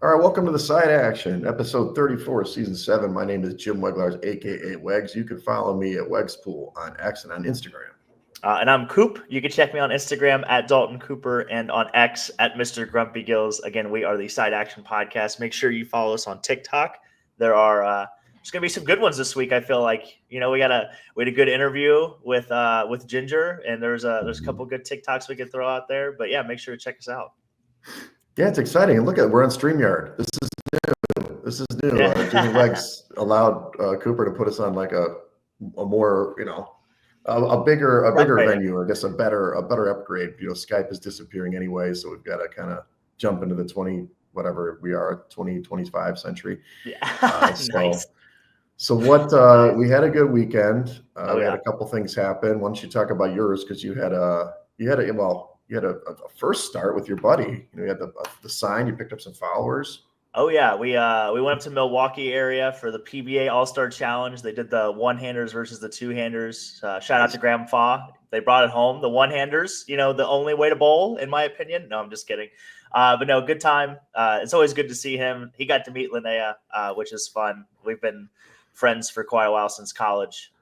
All right, welcome to the Side Action, episode 34, season 7. My name is Jim Weglars, aka Wegs. You can follow me at Wegspool on X and on Instagram. And I'm Coop. You can check me on Instagram at Dalton Cooper and on X at Mr. Grumpy Gills. Again, we are the Side Action Podcast. Make sure you follow us on TikTok. There are there's gonna be some good ones this week. I feel like we had a good interview with Ginger, and there's a couple good TikToks we could throw out there. But yeah, make sure to check us out. Yeah, it's exciting. And look at we're on StreamYard. This is new. Yeah. Jimmy Wegs allowed Cooper to put us on like a more a bigger venue, I guess a better upgrade. Skype is disappearing anyway, so we've got to kind of jump into the 2025 century. Yeah. Nice. So what we had a good weekend. We had a couple things happen. Why don't you talk about yours, because you had a first start with your buddy. You had the sign. You picked up some followers. Oh yeah, we went up to Milwaukee area for the PBA All-Star Challenge. They did the one-handers versus the two-handers. Shout out to Grandpa. They brought it home. The one-handers, the only way to bowl, in my opinion. No, I'm just kidding. But no, good time. It's always good to see him. He got to meet Linnea, which is fun. We've been friends for quite a while since college.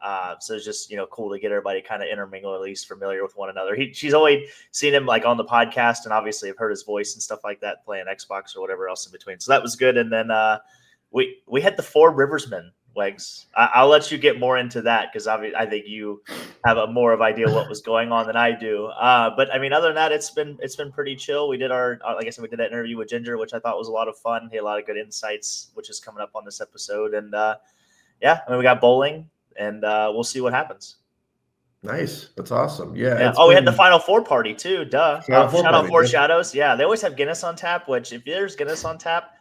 So it's just, cool to get everybody kind of intermingle, at least familiar with one another. She's always seen him like on the podcast, and obviously have heard his voice and stuff like that, playing Xbox or whatever else in between. So that was good. And then we had the Four Riversmen, Wegs. I'll let you get more into that, because I think you have a more of idea what was going on than I do. But I mean, other than that, it's been pretty chill. We did like I said, we did that interview with Ginger, which I thought was a lot of fun. He had a lot of good insights, which is coming up on this episode. And yeah, I mean, we got bowling, and we'll see what happens. Nice. That's awesome. Yeah. We had the Final Four party too. Duh. Shout out Four yeah. Shadows. Yeah, they always have Guinness on tap, which if there's Guinness on tap,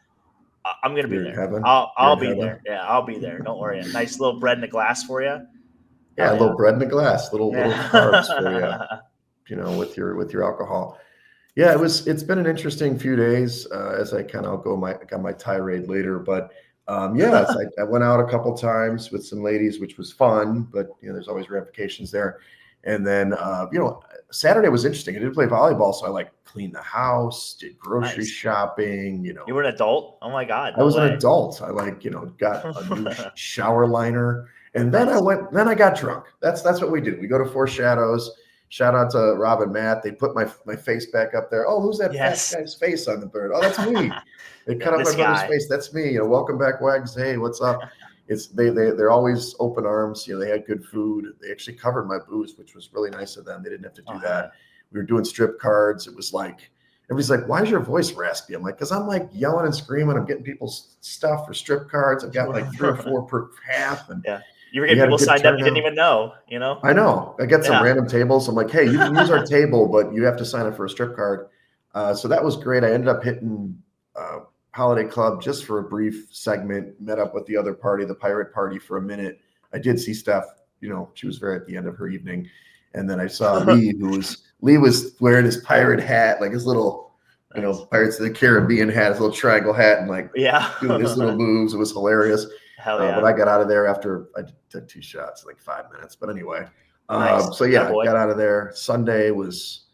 I'm going to be there. Heaven. I'll be there. Yeah, I'll be there. Don't worry. A nice little bread in a glass for you. Yeah, a little bread in a glass, little carbs for you, with your alcohol. Yeah, it's been an interesting few days as I kind of got my tirade later, but I went out a couple times with some ladies, which was fun, but there's always ramifications there. And then Saturday was interesting. I did play volleyball, so I cleaned the house, did grocery shopping. You were an adult? Oh my God! I was an adult. I got a new shower liner, and then I got drunk. That's what we did. We go to Four Shadows. Shout out to Rob and Matt. They put my face back up there. Oh, who's that fat guy's face on the bird? Oh, that's me. They cut up my brother's face. That's me. Welcome back, Wags. Hey, what's up? It's they're always open arms. They had good food. They actually covered my booze, which was really nice of them. They didn't have to do that. We were doing strip cards. It was everybody's like, why is your voice raspy? I'm like, because I'm yelling and screaming. I'm getting people's stuff for strip cards. I've got 3 or 4 per half. And yeah. You were getting people signed up you didn't even know, I know. I got some random tables. I'm like, hey, you can use our table, but you have to sign up for a strip card. So that was great. I ended up hitting Holiday Club just for a brief segment, met up with the other party, the pirate party, for a minute. I did see Steph, she was very at the end of her evening. And then I saw Lee, Lee was wearing his pirate hat, his little, Pirates of the Caribbean hat, his little triangle hat, and doing his little moves. It was hilarious. Hell yeah. But I got out of there after I took 2 shots, 5 minutes. But anyway, nice. So yeah, I got out of there. Sunday was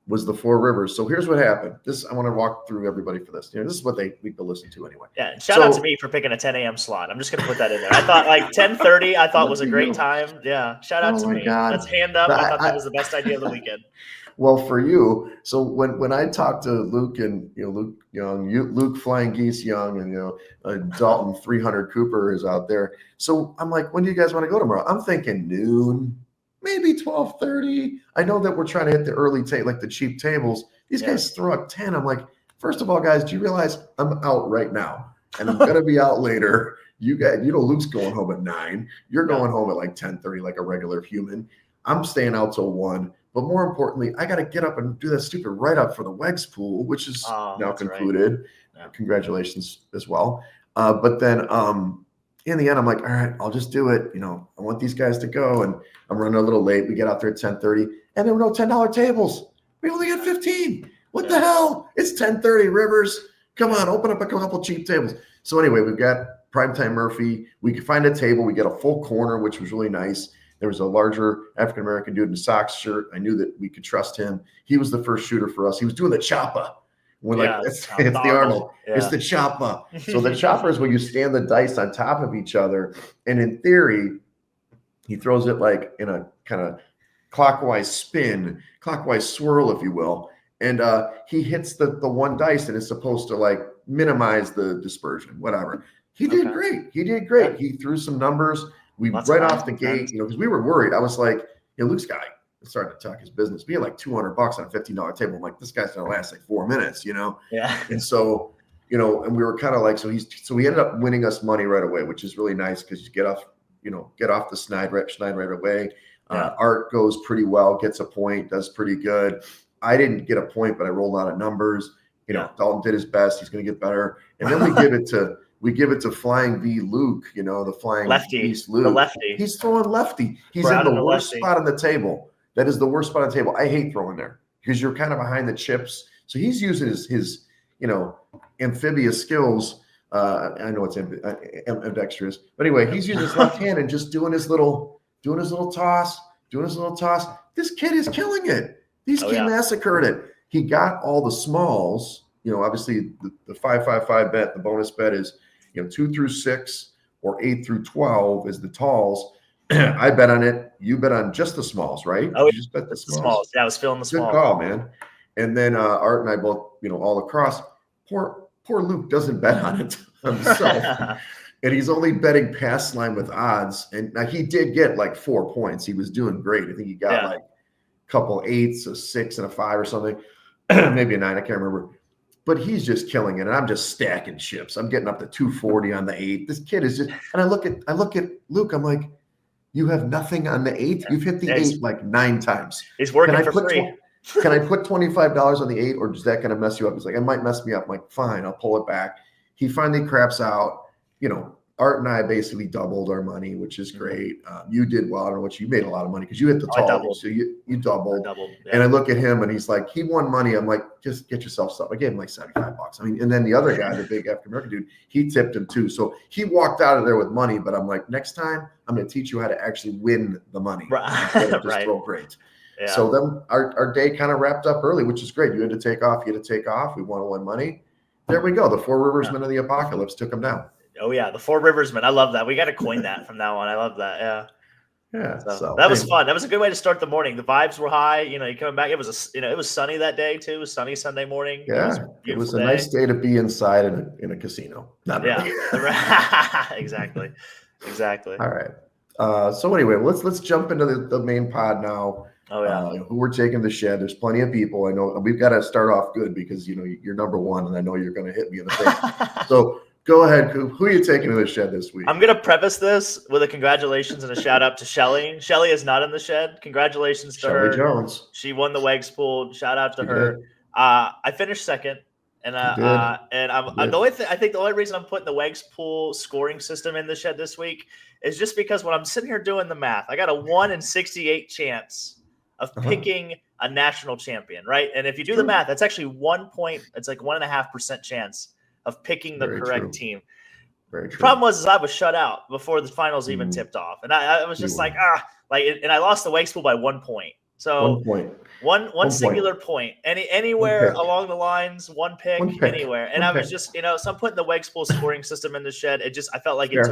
the Four Rivers. So here's what happened. I want to walk through everybody for this. This is what we could listen to anyway. Yeah, shout out to me for picking a 10 a.m. slot. I'm just going to put that in there. I thought 10:30. I thought was a great time. Yeah, shout out to me. God. Let's hand up. I thought that was the best idea of the weekend. Well, for you, so when I talked to Luke and Luke Young, Luke Flying Geese Young, and Dalton 300 Cooper is out there. So I'm like, when do you guys want to go tomorrow? I'm thinking noon, maybe 12:30. I know that we're trying to hit the early the cheap tables. These guys throw up 10. I'm like, first of all, guys, do you realize I'm out right now, and I'm gonna be out later? You guys, Luke's going home at 9. You're going home at 10:30, like a regular human. I'm staying out till 1. But more importantly, I got to get up and do that stupid write-up for the Wegs pool, which is now concluded. Right. Yeah. Congratulations as well. But then in the end, I'm like, all right, I'll just do it. I want these guys to go, and I'm running a little late. We get out there at 10:30, and there were no $10 tables. We only got 15. What the hell? It's 10:30, Rivers. Come on, open up a couple cheap tables. So anyway, we've got Primetime Murphy. We could find a table. We get a full corner, which was really nice. There was a larger African-American dude in a Sox shirt. I knew that we could trust him. He was the first shooter for us. He was doing the choppa, We're Yeah, like, it's the Arnold. It's the chopper. So the chopper is when you stand the dice on top of each other. And in theory, he throws it like in a kind of clockwise spin, clockwise swirl, if you will. And he hits the one dice and is supposed to like minimize the dispersion, whatever. He did great. He did great. He threw some numbers. We right off the gate, because we were worried. I was like, Luke's guy starting to talk his business. We had like $200 on a $15 table. I'm like, this guy's gonna last like 4 minutes, Yeah. And so, and we were kind of like, so he ended up winning us money right away, which is really nice because you get off the schneid right away. Art goes pretty well, gets a point, does pretty good. I didn't get a point, but I rolled out of numbers. Dalton did his best. He's going to get better. And then we give it to Flying V Luke, the Flying lefty, Beast Luke. the lefty. He's throwing lefty. He's in the worst spot on the table. That is the worst spot on the table. I hate throwing there because you're kind of behind the chips. So he's using his amphibious skills. I know it's ambidextrous, but anyway, he's using his left hand and just doing his little toss. This kid is killing it. These kid massacred it. He got all the smalls. Obviously the 5-5-5 bet, the bonus bet is 2 through 6 or 8 through 12 is the talls. I bet on it. You bet on just the smalls, right? Oh, you just bet the smalls. Yeah, I was feeling the smalls. Good call, man. And then Art and I both, all across. Poor Luke doesn't bet on it himself. And he's only betting past line with odds. And now he did get like 4 points. He was doing great. I think he got like a couple 8s, a 6, and a 5 or something. Maybe a 9. I can't remember. But he's just killing it. And I'm just stacking chips. I'm getting up to 240 on the 8. This kid is just, and I look at Luke, I'm like, you have nothing on the 8? You've hit the 8 like 9 times. He's working for free. Can I put $25 on the 8, or is that going to mess you up? He's like, it might mess me up. I'm like, fine, I'll pull it back. He finally craps out. Art and I basically doubled our money, which is great. You did well. I don't know what you made a lot of money because you hit the tall. So you doubled. And I look at him and he's like, he won money. I'm like, just get yourself stuff. I gave him like $75. I mean, and then the other guy, the big African American dude, he tipped him too. So he walked out of there with money. But I'm like, next time I'm going to teach you how to actually win the money. Instead of just throw great. Yeah. So then our day kind of wrapped up early, which is great. You had to take off. We want to win money. There we go. The 4 Riversmen of the Apocalypse took him down. Oh yeah, the 4 Riversmen. I love that. We got to coin that from now on. I love that. Yeah. Yeah. So that was fun. That was a good way to start the morning. The vibes were high. You're coming back. It was it was sunny that day too. It was sunny Sunday morning. Yeah. It was a nice day to be inside in a casino. Not really. Exactly. All right. So anyway, let's jump into the main pod now. Oh yeah. Who we're taking the shed. There's plenty of people. I know we've got to start off good because you're number 1 and I know you're going to hit me in the face. So go ahead, Coop. Who are you taking to the shed this week? I'm going to preface this with a congratulations and a shout out to Shelly. Shelly is not in the shed. Congratulations to her. Jones. She won the Wegs pool. Shout out to her. I finished second. And I think the only reason I'm putting the Wegs pool scoring system in the shed this week is just because when I'm sitting here doing the math, I got a 1 in 68 chance of picking a national champion, right? And if you do the math, that's actually 1 point. It's like 1.5% chance of picking the correct team. Very true. The problem was I was shut out before the finals even tipped off, and I was just and I lost the Wegs pool by 1 point. So 1 point. One singular point. Anywhere along the lines, one pick. Anywhere. And I was just, so I'm putting the Wegs pool scoring system in the shed. I felt like it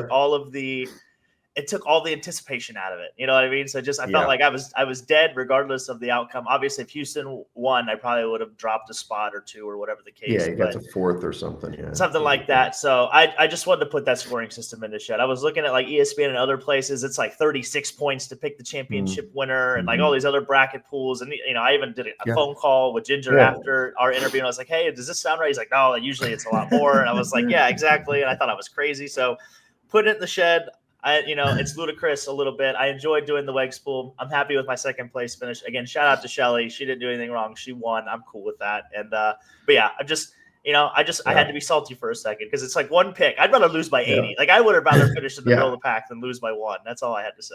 took all the anticipation out of it. You know what I mean? So I felt like I was dead regardless of the outcome. Obviously, if Houston won, I probably would have dropped a spot or 2 or whatever the case. Yeah, you got to 4th or something. Yeah, something like that. So I just wanted to put that scoring system in the shed. I was looking at like ESPN and other places. It's like 36 points to pick the championship winner, and like all these other bracket pools. And I even did a phone call with Ginger after our interview, and I was like, "Hey, does this sound right?" He's like, "No, usually it's a lot more." And I was like, "Yeah, exactly." And I thought I was crazy. So put it in the shed. It's ludicrous a little bit. I enjoyed doing the Wegs pool. I'm happy with my second place finish. Again, shout out to Shelly. She didn't do anything wrong. She won. I'm cool with that. And but yeah, I had to be salty for a second because it's like one pick. I'd rather lose by 80. Like I would have rather finished in the middle of the pack than lose by 1. That's all I had to say.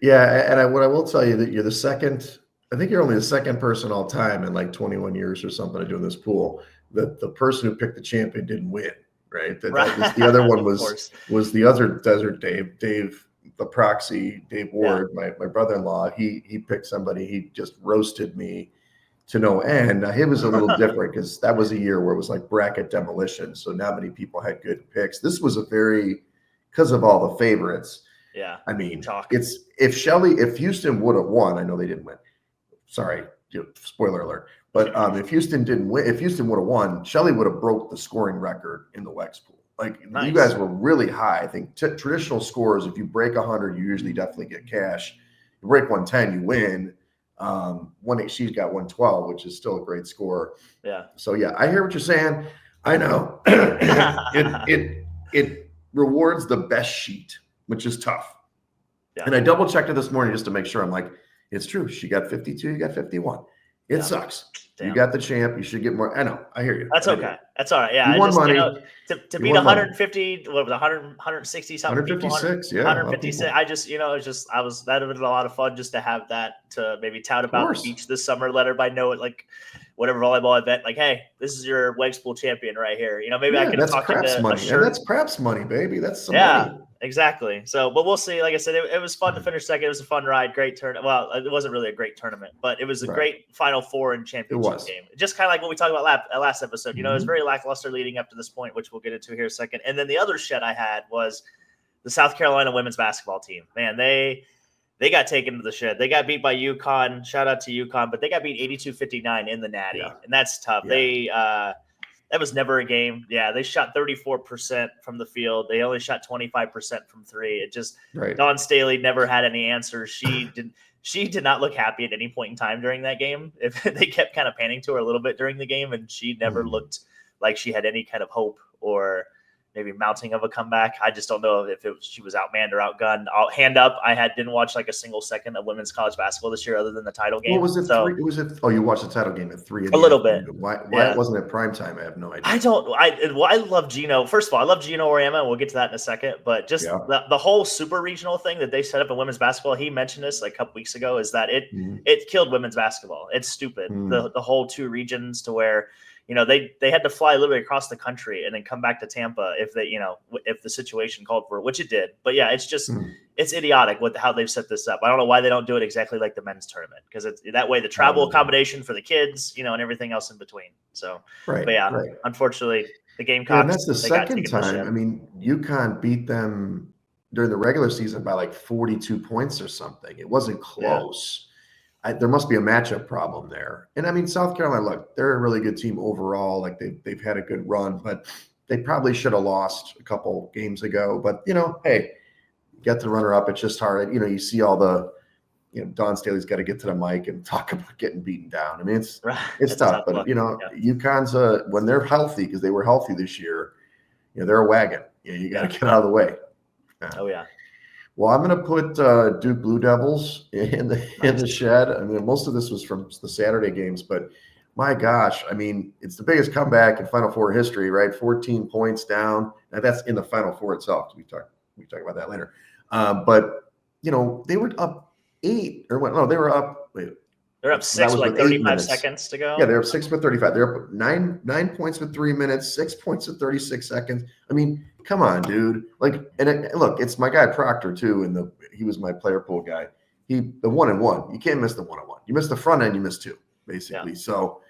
Yeah, and what I will tell you that you're the second. I think you're only the second person all time in like 21 years or something to do this pool. That the person who picked the champion didn't win. Right. The other one was the other Desert Dave, the proxy, Dave Ward, my brother-in-law. He picked somebody. He just roasted me to no end. Now, it was a little different because that was a year where it was like bracket demolition. So not many people had good picks. This was because of all the favorites. Yeah. I mean, Chalk. if Houston would have won, I know they didn't win. Sorry, spoiler alert. But if Houston didn't win, if Houston would have won, Shelley would have broke the scoring record in the Wegs pool. Like Nice. you guys were really high. I think traditional scores, if you break 100, you usually definitely get cash. You break 110, you win. She's got 112, which is still a great score. Yeah. So yeah, I hear what you're saying. I know. it rewards the best sheet, which is tough. Yeah. And I double checked it this morning just to make sure. I'm like, it's true. She got 52. You got 51. It sucks. Damn. You got the champ. You should get more. I know. I hear you. That's okay. That's all right. Yeah. You won money. To beat 150, what was 160 something 156, people? 156. That would have been a lot of fun just to have that to maybe tout about the beach this summer. Let everybody know it, like whatever volleyball event. Like, hey, this is your Wegs pool champion right here. Maybe I can talk into money. a shirt. And that's craps money, baby. That's some money. Exactly. So, but we'll see. Like I said, it was fun to finish second. It was a fun ride. Great tournament. Well, it wasn't really a great tournament, but it was a great Final Four and championship game. Just kind of like what we talked about last episode. It was very lackluster leading up to this point, which we'll get into here in a second. And then the other shed I had was the South Carolina women's basketball team. Man, they got taken to the shed. They got beat by UConn. Shout out to UConn, but they got beat 82-59 in the Natty, and that's tough. Yeah. That was never a game. Yeah, they shot 34% from the field. They only shot 25% from three. It just Dawn Staley never had any answers. She did not look happy at any point in time during that game. If they kept kind of panning to her a little bit during the game, and she never looked like she had any kind of hope or maybe mounting of a comeback. I just don't know if she was outmanned or outgunned. I'll hand up. didn't watch like a single second of women's college basketball this year other than the title game. What was it? Oh, you watched the title game at 3. A little bit. Why it wasn't at prime time? I have no idea. I love Gino. First of all, I love Gino Oriema, and we'll get to that in a second. But just the whole super regional thing that they set up in women's basketball, he mentioned this like a couple weeks ago, is that it killed women's basketball. It's stupid. The whole 2 regions to where they had to fly literally across the country and then come back to Tampa if the situation called for it, which it did. But yeah, it's just it's idiotic with how they've set this up. I don't know why they don't do it exactly like the men's tournament, because it's that way the travel accommodation for the kids, and everything else in between. So, unfortunately, the Gamecocks. And that's the second time. I mean, UConn beat them during the regular season by like 42 points or something. It wasn't close. There must be a matchup problem there. And I mean, South Carolina, look, they're a really good team overall. Like they've had a good run, but they probably should have lost a couple games ago. But hey, you get the runner up. It's just hard. You see all the, Dawn Staley's got to get to the mic and talk about getting beaten down. I mean, it's tough. But UConn's when they're healthy, because they were healthy this year, they're a wagon. You got to get out of the way. Oh yeah. Well, I'm going to put Duke Blue Devils in the shed. I mean, most of this was from the Saturday games, but my gosh, I mean, it's the biggest comeback in Final Four history, right? 14 points down. Now that's in the Final Four itself. We talk about that later. But they were up 8 or what? No, they were up. Wait, they're up 6 with like 35 seconds to go. Yeah, they're up 6 with 35. They're up 9 points with 3 minutes, 6 points with 36 seconds. I mean, come on, dude. Look, it's my guy Proctor too, and he was my player pool guy. The 1-1. You can't miss the 1-1. You miss the front end, you miss 2, basically. Yeah. So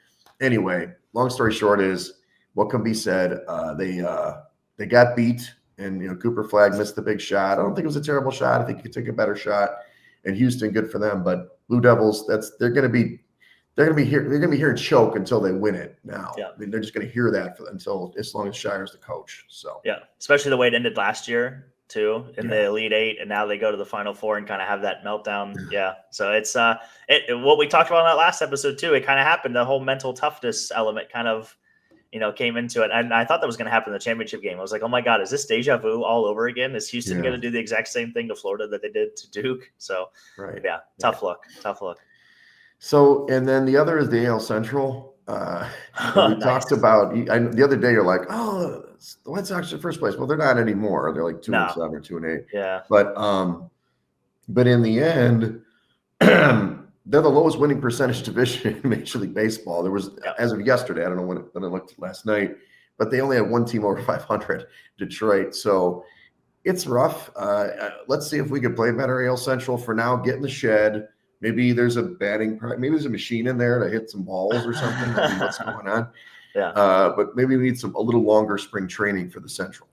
anyway, long story short is what can be said. They got beat, and Cooper Flag missed the big shot. I don't think it was a terrible shot. I think he could take a better shot. And Houston, good for them. But Blue Devils, they're going to be hearing choke until they win it. Now, I mean, they're just going to hear that as long as Shire's the coach. So especially the way it ended last year too in the Elite 8, and now they go to the Final Four and kind of have that meltdown. So it's what we talked about in that last episode too. It kind of happened. The whole mental toughness element kind of came into it, and I thought that was going to happen in the championship game. I was like, oh my god, is this deja vu all over again? Is Houston going to do the exact same thing to Florida that they did to Duke? So tough luck. So, and then the other is the AL Central. We talked about the other day. You're like, oh, the White Sox are first place. Well, they're not anymore. They're like 2-7 or 2-8. Yeah. But in the end, they're the lowest winning percentage division in Major League Baseball. There was, as of yesterday, I don't know when I looked last night, but they only had one team over 500, Detroit. So it's rough. Let's see if we can play better AL Central. For now, get in the shed. maybe there's a maybe there's a machine in there to hit some balls or something. I mean, what's going on? Yeah. But maybe we need a little longer spring training for the Central.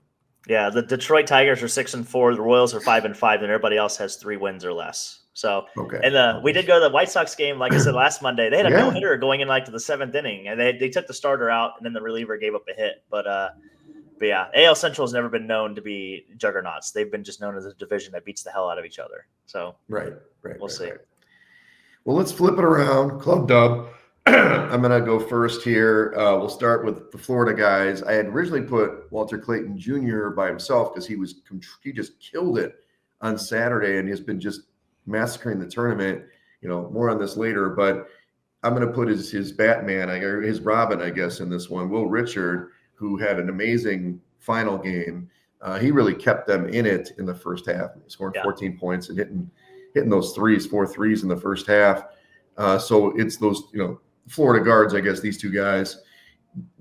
Yeah, the Detroit Tigers are 6-4. The Royals are 5-5, and everybody else has 3 wins or less. So, Okay. And we did go to the White Sox game, like I said last Monday. They had a Yeah. no-hitter going in like to the 7th inning, and they took the starter out, and then the reliever gave up a hit. But yeah, AL Central has never been known to be juggernauts. They've been just known as a division that beats the hell out of each other. So we'll see. Right. Well, let's flip it around. Club Dub. I'm going to go first here. We'll start with the Florida guys. I had originally put Walter Clayton Jr. by himself because he just killed it on Saturday and has been just massacring the tournament. More on this later, but I'm going to put his Batman, or his Robin, I guess, in this one. Will Richard, who had an amazing final game. He really kept them in it in the first half, scoring 14 points and hitting those 4 threes in the first half. So it's those, Florida guards, I guess, these two guys.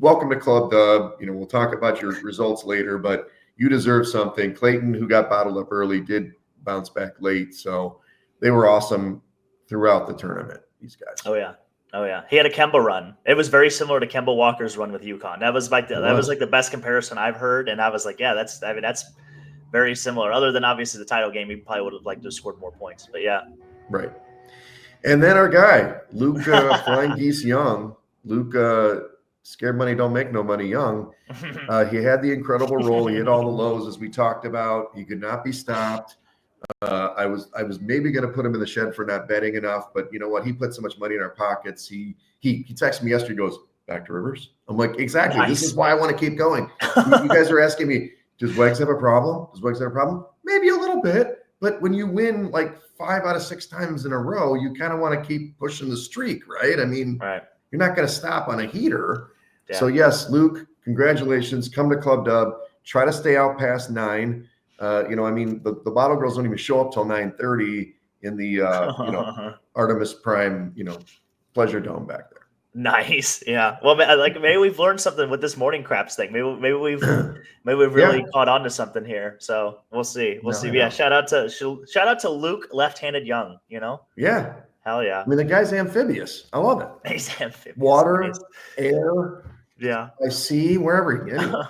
Welcome to Club Dub. We'll talk about your results later, but you deserve something. Clayton, who got bottled up early, did bounce back late. So they were awesome throughout the tournament, these guys. Oh, yeah. He had a Kemba run. It was very similar to Kemba Walker's run with UConn. That was like the best comparison I've heard. And I was like, yeah, that's very similar. Other than obviously the title game, he probably would have liked to have scored more points. But yeah. Right. And then our guy, Luke Flying Geese Young. Luke, scared money don't make no money young. He had the incredible roll. He hit all the lows, as we talked about. He could not be stopped. I was maybe going to put him in the shed for not betting enough, but you know what? He put so much money in our pockets. He texted me yesterday. He goes, back to Rivers. I'm like, exactly. Nice. This is why I want to keep going. You guys are asking me, does Wegs have a problem? Maybe a little bit. But when you win like 5 out of 6 times in a row, you kind of want to keep pushing the streak, right? I mean, You're not going to stop on a heater. Yeah. So yes, Luke, congratulations. Come to Club Dub. Try to stay out past 9. The bottle girls don't even show up till 9:30 in the Artemis Prime, Pleasure Dome back there. Nice, yeah. Well, maybe we've learned something with this morning craps thing. Maybe we've really caught on to something here. So we'll see. We'll see. Yeah. Shout out to Luke, left-handed young. Yeah. Hell yeah. I mean, the guy's amphibious. I love it. He's amphibious. Water, air. Yeah. I see wherever. Anyway.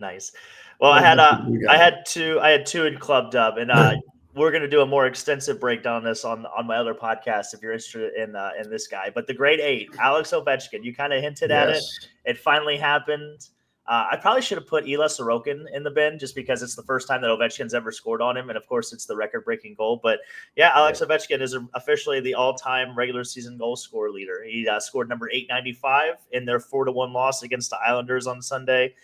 Nice. Well, I had two in Club Dub, and we're going to do a more extensive breakdown on this on my other podcast if you're interested in this guy. But the grade 8, Alex Ovechkin, you kind of hinted at it. It finally happened. I probably should have put Ila Sorokin in the bin just because it's the first time that Ovechkin's ever scored on him, and of course it's the record-breaking goal. But yeah, Alex Ovechkin is officially the all-time regular season goal scorer leader. He scored number 895 in their 4-1 loss against the Islanders on Sunday.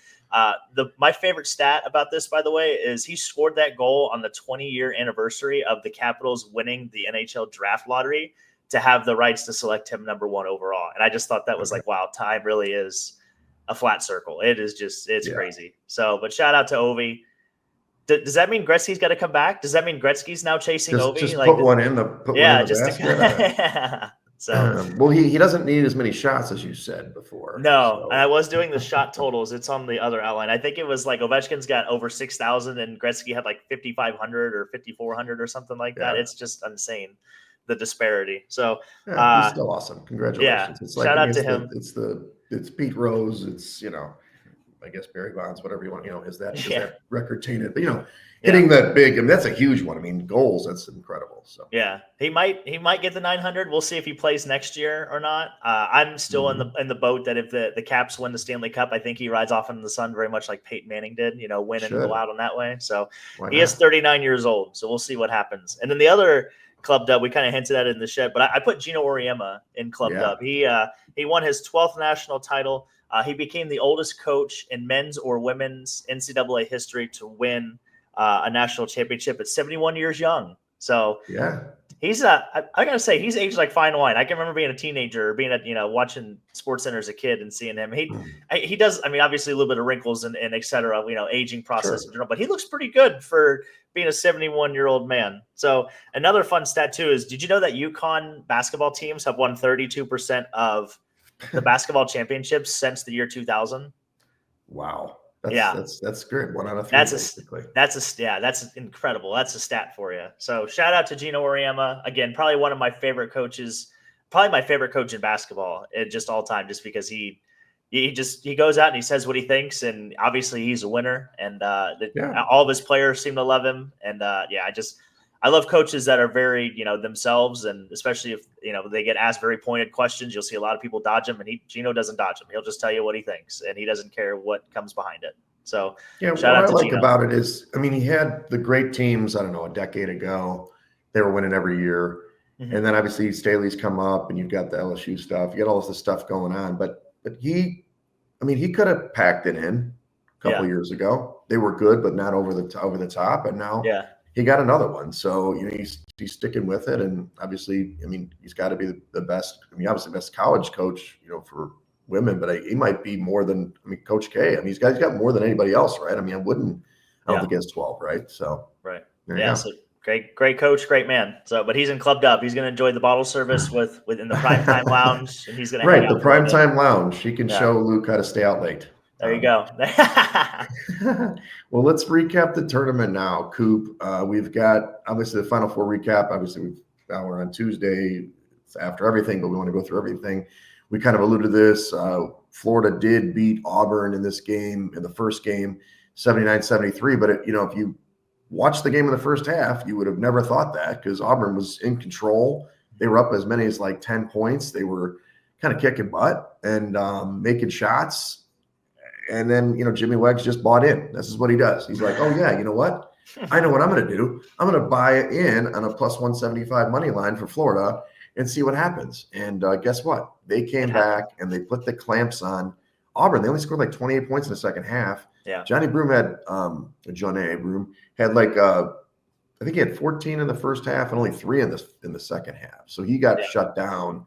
My favorite stat about this, by the way, is he scored that goal on the 20-year anniversary of the Capitals winning the NHL draft lottery to have the rights to select him number 1 overall. And I just thought that was like, wow, time really is a flat circle. It is just, it's crazy. So, but shout out to Ovi. Does that mean Gretzky's got to come back? Does that mean Gretzky's now chasing Ovi? Just put one in the basket. So he doesn't need as many shots as you said before. No, and I was doing the shot totals. It's on the other outline. I think it was like Ovechkin's got over 6,000 and Gretzky had like 5,500 or 5,400 or something like that. It's just insane, the disparity. So he's still awesome. Congratulations. Yeah, it's like, shout out to him. It's Pete Rose. It's I guess Barry Bonds, whatever you want. Is that record tainted? But hitting that big, I mean, that's a huge one. I mean, goals, that's incredible. So yeah, he might get the 900. We'll see if he plays next year or not. I'm still in the boat that if the Caps win the Stanley Cup, I think he rides off into the sun very much like Peyton Manning did. Win and go out on that way. So he is 39 years old. So we'll see what happens. And then the other Club Dub, we kind of hinted at it in the shed, but I put Gino Auriemma in Club Dub. He won his 12th national title. He became the oldest coach in men's or women's NCAA history to win a national championship at 71 years young. So he's I gotta say he's aged like fine wine. I can remember being a teenager, being watching SportsCenter as a kid and seeing him. He does. I mean, obviously a little bit of wrinkles and et cetera. Aging process in general, but he looks pretty good for being a 71-year-old man. So another fun stat too is, did you know that UConn basketball teams have won 32% of the basketball championships since the year 2000? Wow. That's great. 1 out of 3, basically. That's incredible. That's a stat for you. So shout out to Gino Auriemma again. Probably one of my favorite coaches. Probably my favorite coach in basketball, just all time, just because he goes out and he says what he thinks, and obviously he's a winner, and all of his players seem to love him, and I love coaches that are very themselves, and especially if they get asked very pointed questions, you'll see a lot of people dodge him, and Gino doesn't dodge him. He'll just tell you what he thinks, and he doesn't care what comes behind it. So what I like about it is, I mean, he had the great teams. I don't know, a decade ago, they were winning every year. And then obviously Staley's come up, and you've got the LSU stuff. You got all this stuff going on, but he could have packed it in a couple of years ago. They were good, but not over the top. And now he got another one. So he's sticking with it, and obviously, he's got to be the best. Obviously, best college coach, for women, but he might be more than Coach K. He's got more than anybody else, right? I don't think he has 12, right? So right, So Great coach, great man. So, but he's in Clubbed Up. He's going to enjoy the bottle service within the primetime lounge, and he's going to hang out the primetime lounge. He can show Luke how to stay out late. There you go. Well, let's recap the tournament now, Coop. We've got obviously the Final Four recap. Obviously, we're on Tuesday. It's after everything, but we want to go through everything. We kind of alluded to this. Florida did beat Auburn in this game, in the first game, 79-73. But if you watched the game in the first half, you would have never thought that, because Auburn was in control. They were up as many as like 10 points. They were kind of kicking butt and making shots. And then, Jimmy Wegs just bought in. This is what he does. He's like, oh, yeah, you know what? I know what I'm going to do. I'm going to buy it in on a plus 175 money line for Florida and see what happens. And guess what? They came back and they put the clamps on Auburn. They only scored like 28 points in the second half. Yeah. Johnny Broom had I think he had 14 in the first half and only 3 in the second half. So he got shut down.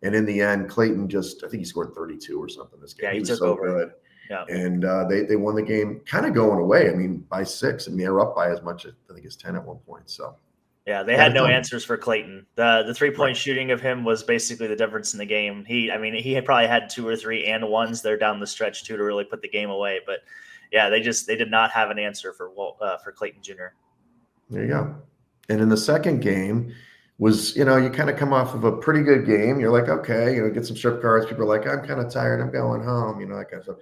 And in the end, Clayton I think he scored 32 or something this game. Yeah, he was took so over. Good. Yeah. And they won the game kind of going away. By 6. They were up by as much as I think it's 10 at one point. So yeah, they had no answers for Clayton. The 3-point shooting of him was basically the difference in the game. He had probably had 2 or 3 and ones there down the stretch too to really put the game away. But yeah, they did not have an answer for Clayton Jr. There you go. And in the second game was, you kind of come off of a pretty good game. You're like, okay, get some strip cards. People are like, I'm kind of tired. I'm going home, that kind of stuff.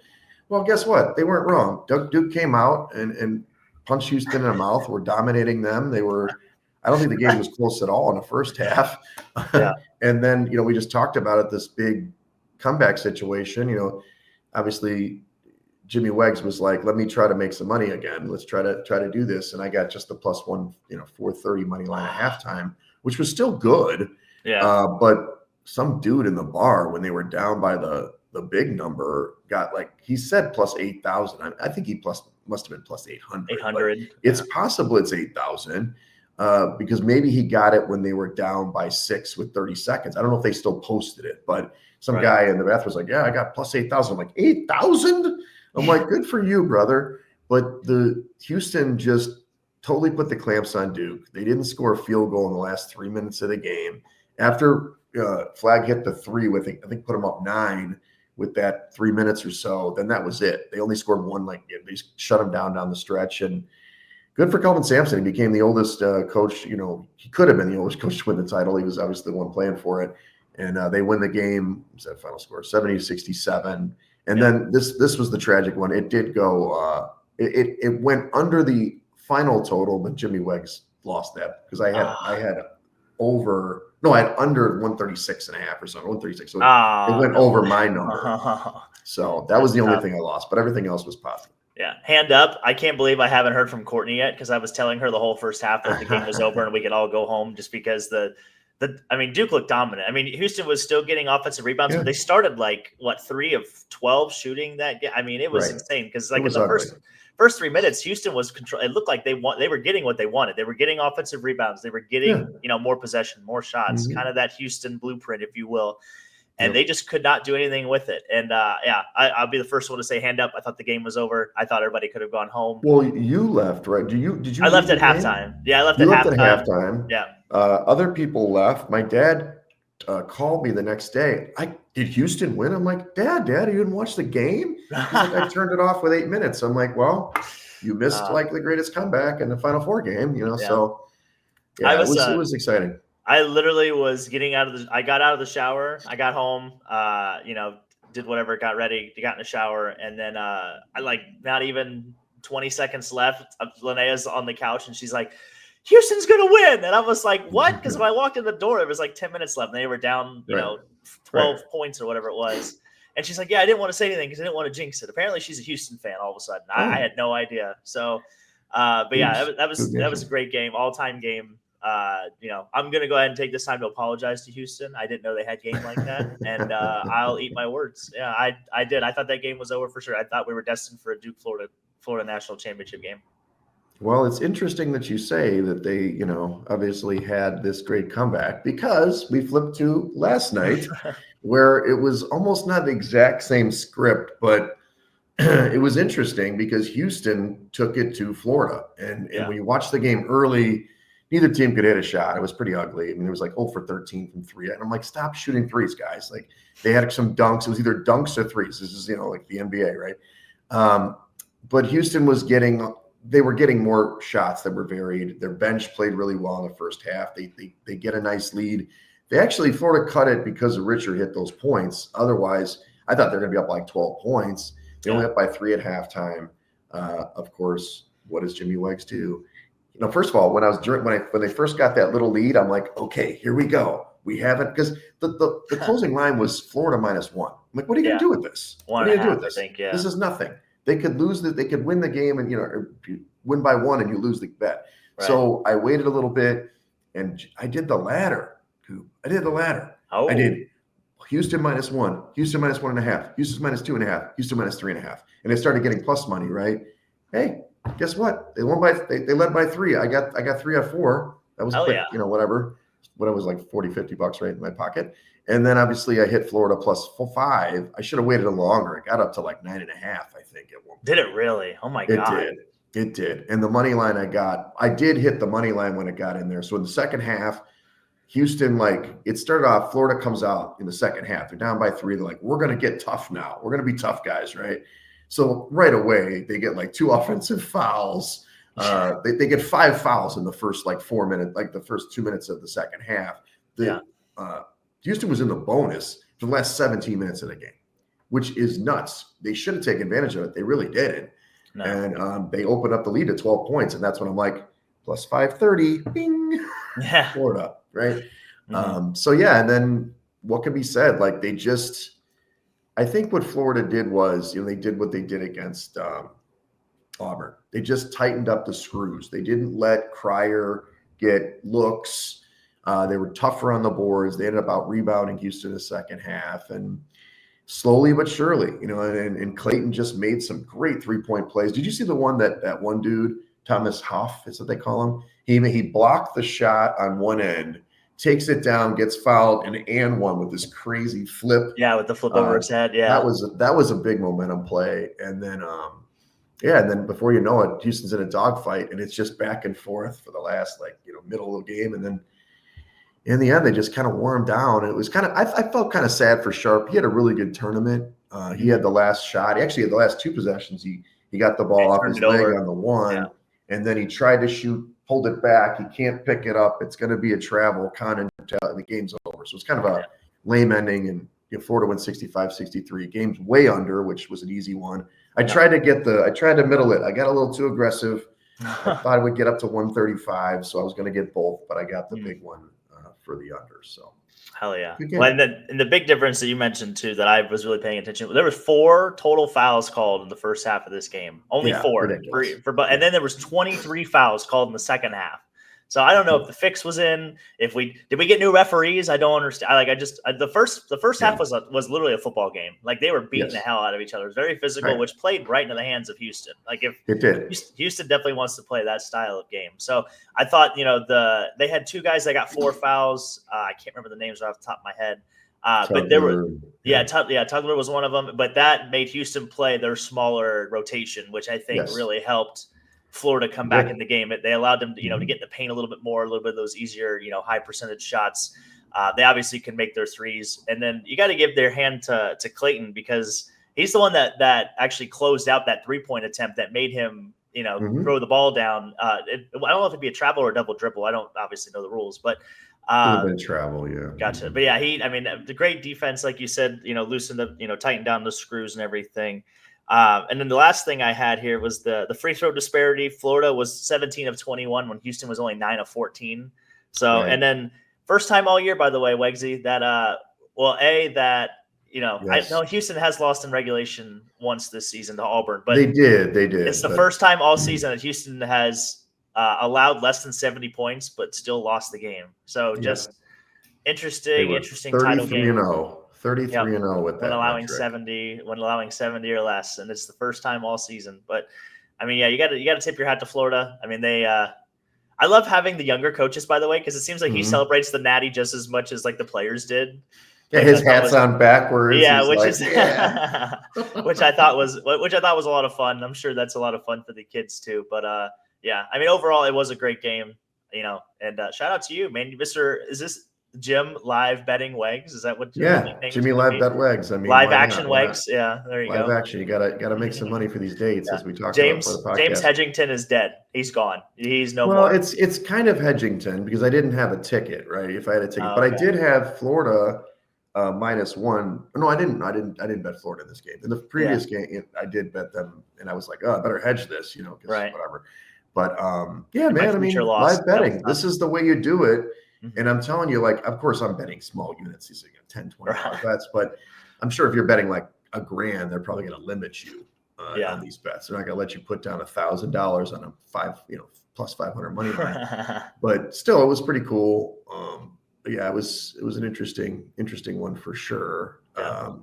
Well, guess what? They weren't wrong. Duke came out and punched Houston in the mouth. We're dominating them. I don't think the game was close at all in the first half. Yeah. And then, we just talked about it, this big comeback situation. Obviously Jimmy Wegs was like, let me try to make some money again. Let's try to do this. And I got just the plus 430 money line at halftime, which was still good. Yeah. But some dude in the bar, when they were down by the big number, got he said plus 8,000. I think he must have been plus 800. 800. It's possible it's 8,000 because maybe he got it when they were down by 6 with 30 seconds. I don't know if they still posted it, but some guy in the bathroom was like, yeah, I got plus 8,000. I'm like, 8,000? I'm like, good for you, brother. But the Houston just totally put the clamps on Duke. They didn't score a field goal in the last 3 minutes of the game. After Flag hit the 3 with, I think put them up 9 with that 3 minutes or so, then that was it. They only scored 1, they shut them down the stretch. And good for Kelvin Sampson. He became the oldest coach. He could have been the oldest coach to win the title. He was obviously the one playing for it. And they win the game. What's that final score? 70-67. And then this was the tragic one. It did go. It went under the final total, but Jimmy Wegs lost that because I had under 136 and a half or something. 136. So it went over my number. So that was the only thing I lost, but everything else was positive. Yeah. Hand up. I can't believe I haven't heard from Courtney yet, because I was telling her the whole first half that the game was over and we could all go home, just because Duke looked dominant. Houston was still getting offensive rebounds, but they started 3 of 12 shooting that game. It was insane, because in the first 3 minutes, Houston was control. It looked like they were getting what they wanted. They were getting offensive rebounds. They were getting more possession, more shots, kind of that Houston blueprint, if you will. And they just could not do anything with it. And I'll be the first one to say, hand up. I thought the game was over. I thought everybody could have gone home. Well, you left, right? Did you? I left at halftime. Yeah, I left at halftime. Yeah. Other people left. My dad called me the next day. did Houston win? I'm like, Dad, you didn't watch the game? He's like, I turned it off with 8 minutes. I'm like, well, you missed like the greatest comeback in the Final Four game, Yeah. So I it was exciting. I literally was getting I got out of the shower. I got home, did whatever, got ready, got in the shower. And then I like not even 20 seconds left. Linnea's on the couch and she's like, Houston's going to win. And I was like, what? Because when I walked in the door, it was like 10 minutes left and they were down, 12 points or whatever it was. And she's like, yeah, I didn't want to say anything because I didn't want to jinx it. Apparently she's a Houston fan all of a sudden. I had no idea. So, but yeah, that was a great game, all-time game. I'm going to go ahead and take this time to apologize to Houston. I didn't know they had a game like that. And I'll eat my words. Yeah, I did. I thought that game was over for sure. I thought we were destined for a Duke Florida national championship game. Well, it's interesting that you say that they, obviously had this great comeback because we flipped to last night where it was almost not the exact same script, but it was interesting because Houston took it to Florida. And when you watch the game early, neither team could hit a shot. It was pretty ugly. I mean, it was like 0 for 13 from 3. And I'm like, stop shooting threes, guys. Like they had some dunks. It was either dunks or threes. This is, like the NBA, right? But Houston they were getting more shots that were varied. Their bench played really well in the first half. They get a nice lead. Florida cut it because Richard hit those points. Otherwise, I thought they were going to be up like 12 points. They only up by 3 at halftime. Of course, what does Jimmy Wegs do? First of all, when they first got that little lead, I'm like, okay, here we go. We haven't, because the closing line was Florida -1. I'm like, what are you going to do with this? What are you going to do with this? This is nothing. They could lose they could win the game and win by 1 and you lose the bet. Right. So I waited a little bit and I did the ladder, Coop. I did the ladder. Oh. I did Houston -1, Houston -1.5, Houston -2.5, Houston -3.5. And they started getting plus money, right? Hey, guess what? They led by 3. I got 3 out of 4. That was quick, whatever. But it was like $40-$50 right in my pocket. And then obviously I hit Florida +5. I should have waited a little longer. It got up to like 9.5, I think at one point. Did it really? Oh my God. It did. And the money line I did hit the money line when it got in there. So in the second half, Houston, it started off, Florida comes out in the second half. They're down by 3. They're like, we're going to get tough now. We're going to be tough guys, right? So right away, they get like 2 offensive fouls. They get 5 fouls in the first 4 minutes, like the first 2 minutes of the second half. Houston was in the bonus for the last 17 minutes of the game, which is nuts. They should have taken advantage of it. They really didn't. No. And they opened up the lead to 12 points. And that's when I'm like, plus 530, bing, Florida, right? Mm-hmm. And then what can be said? I think what Florida did was, they did what they did against Auburn. They just tightened up the screws. They didn't let Cryer get looks. They were tougher on the boards. They ended up out rebounding Houston in the second half, and slowly but surely, and Clayton just made some great 3-point plays. Did you see the one that one dude, Thomas Huff, is what they call him? He blocked the shot on one end, takes it down, gets fouled, and one with this crazy flip. Yeah, with the flip over his head. Yeah, that was a big momentum play. And then, and then before you know it, Houston's in a dogfight, and it's just back and forth for the last middle of the game, and then in the end they just kind of wore him down. And it was kind of I felt kind of sad for Sharp. He had a really good tournament. He had the last shot. He actually had the last 2 possessions. He got the ball off his leg on the one, and then he tried to shoot. Pulled it back. He can't pick it up. It's going to be a travel con, and the game's over. So it's kind of a lame ending, and Florida wins 65-63. Game's way under, which was an easy one. I tried to middle it. I got a little too aggressive. I thought I would get up to 135, so I was going to get both, but I got the big one for the under. So hell yeah. Well, and the big difference that you mentioned too that I was really paying attention. There was 4 total fouls called in the first half of this game. Only 4 and then there was 23 fouls called in the second half. So I don't know if the fix was in. Did we get new referees? I don't understand. The first half was literally a football game. They were beating the hell out of each other. It was very physical, which played right into the hands of Houston. It did. Houston definitely wants to play that style of game. So I thought they had 2 guys that got 4 fouls. I can't remember the names off the top of my head. But there were Tugler was one of them. But that made Houston play their smaller rotation, which I think really helped Florida come back in the game. They allowed them to, to get in the paint a little bit more, a little bit of those easier, high percentage shots. They obviously can make their threes. And then you got to give their hand to Clayton, because he's the one that actually closed out that 3-point attempt that made him, throw the ball down. I don't know if it'd be a travel or a double dribble. I don't obviously know the rules, but Could have been travel, yeah. Gotcha. But yeah, the great defense, like you said, loosened up, tightened down the screws and everything. And then the last thing I had here was the free throw disparity. Florida was 17 of 21 when Houston was only 9 of 14. So, Right. And then first time all year, by the way, Wegsy, that Yes. I know Houston has lost in regulation once this season to Auburn, but they did. it's the first time all season that Houston has allowed less than 70 points, but still lost the game. So just interesting title game. 33-0 with that. When allowing metric. 70 or less, and it's the first time all season. But I mean, yeah, you got to tip your hat to Florida. I mean, I love having the younger coaches, by the way, because it seems like he celebrates the natty just as much as like the players did. Yeah, his hat's on backwards. Yeah, which I thought was a lot of fun. I'm sure that's a lot of fun for the kids too. But yeah, I mean, overall, it was a great game. And shout out to you, man, Is this Jim Live Betting Wegs? Is that what? Jimmy Live Bet Wegs. I mean, live action Wegs. Yeah, there you go. Live action. You gotta make some money for these dates, as we talked about for the podcast. James Hedgington is dead. He's gone. He's no more. Well, it's kind of Hedgington because I didn't have a ticket, right? If I had a ticket, but I did have Florida -1. No, I didn't bet Florida in this game. In the previous game, I did bet them, and I was like, oh, I better hedge this, because whatever. But yeah, man, I mean, live betting. This is the way you do it. And I'm telling you, like, of course, I'm betting small units, these are $10, $20 bets, but I'm sure if you're betting like $1,000, they're probably going to limit you on these bets. They're not going to let you put down $1,000 on a plus 500 money line. But still, it was pretty cool. Yeah, it was an interesting one for sure.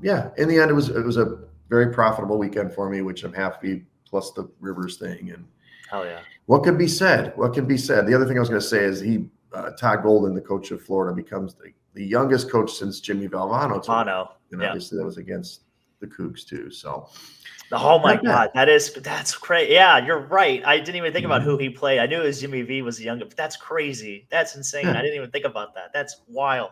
Yeah, in the end, it was a very profitable weekend for me, which I'm happy. Plus the Rivers thing, and hell yeah, what could be said? The other thing I was going to say is Todd Golden, the coach of Florida, becomes the youngest coach since Jimmy Valvano. And obviously that was against the Cougs too. So, oh my God, that's crazy. Yeah, you're right. I didn't even think about who he played. I knew it was Jimmy V was the youngest, but that's crazy. That's insane. I didn't even think about that. That's wild.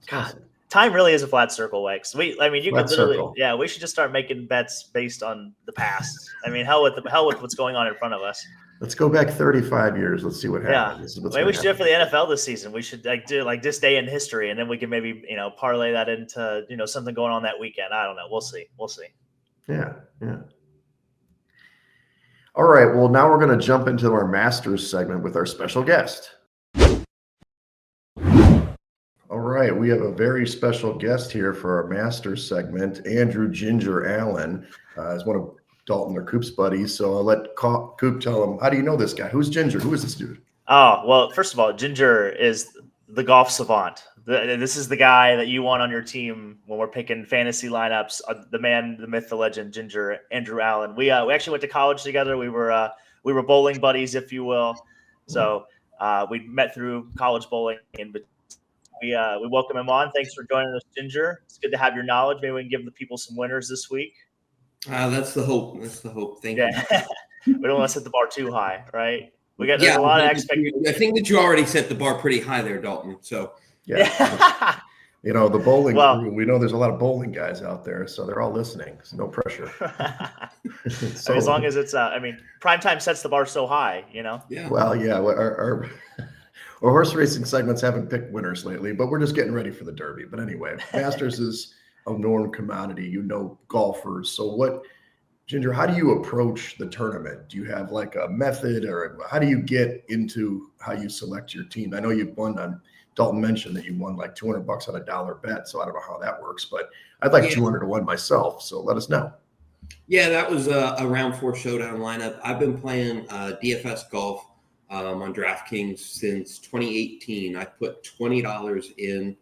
God, time really is a flat circle, Wex. You could literally, we should just start making bets based on the past. I mean, hell with what's going on in front of us. Let's go back 35 years. Let's see what happens. Yeah. Maybe we should do it for the NFL this season. We should do like this day in history, and then we can maybe parlay that into something going on that weekend. I don't know. We'll see. Yeah. All right. Well, now we're going to jump into our Masters segment with our special guest. All right. We have a very special guest here for our Masters segment. Andrew Ginger Allen is one of Dalton or Coop's buddies. So I'll let Coop tell him, how do you know this guy? Who's Ginger? Who is this dude? Oh, well, first of all, Ginger is the golf savant. This is the guy that you want on your team when we're picking fantasy lineups. The man, the myth, the legend, Ginger, Andrew Allen. We actually went to college together. We were bowling buddies, if you will. So we met through college bowling, and we welcome him on. Thanks for joining us, Ginger. It's good to have your knowledge. Maybe we can give the people some winners this week. That's the hope. Thank you. We don't want to set the bar too high, right? There's a lot of expectations. I think that you already set the bar pretty high there, Dalton. So yeah. The bowling crew, we know there's a lot of bowling guys out there, so they're all listening. So no pressure. So, as long as it's primetime sets the bar so high, Yeah. Well, yeah. Our horse racing segments haven't picked winners lately, but we're just getting ready for the Derby. But anyway, Masters is a known commodity, golfers. So Ginger, how do you approach the tournament? Do you have like a method, or how do you get into how you select your team? I know you've won Dalton mentioned that you won like $200 on a dollar bet. So I don't know how that works, but I'd like 200 to 1 myself. So let us know. Yeah, that was a round 4 showdown lineup. I've been playing DFS golf on DraftKings since 2018. I put $20 in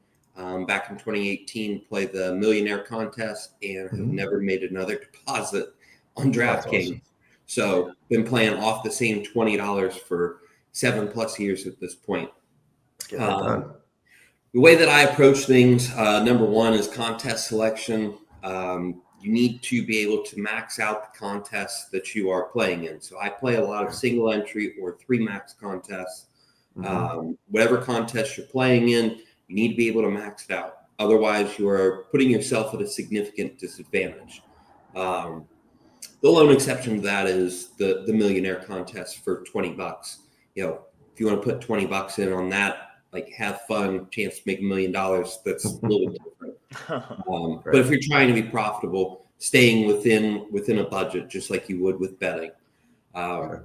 back in 2018, played the Millionaire Contest, and have never made another deposit on DraftKings. Awesome. So been playing off the same $20 for 7+ years at this point. The way that I approach things, number one is contest selection. You need to be able to max out the contests that you are playing in. So I play a lot of single entry or 3 max contests. Whatever contest you're playing in, You need to be able to max it out. Otherwise, you are putting yourself at a significant disadvantage. The lone exception to that is the millionaire contest for $20. You know, if you want to put $20 in on that, like have fun, chance to make $1 million. That's a little different. Right. But if you're trying to be profitable, staying within a budget, just like you would with betting,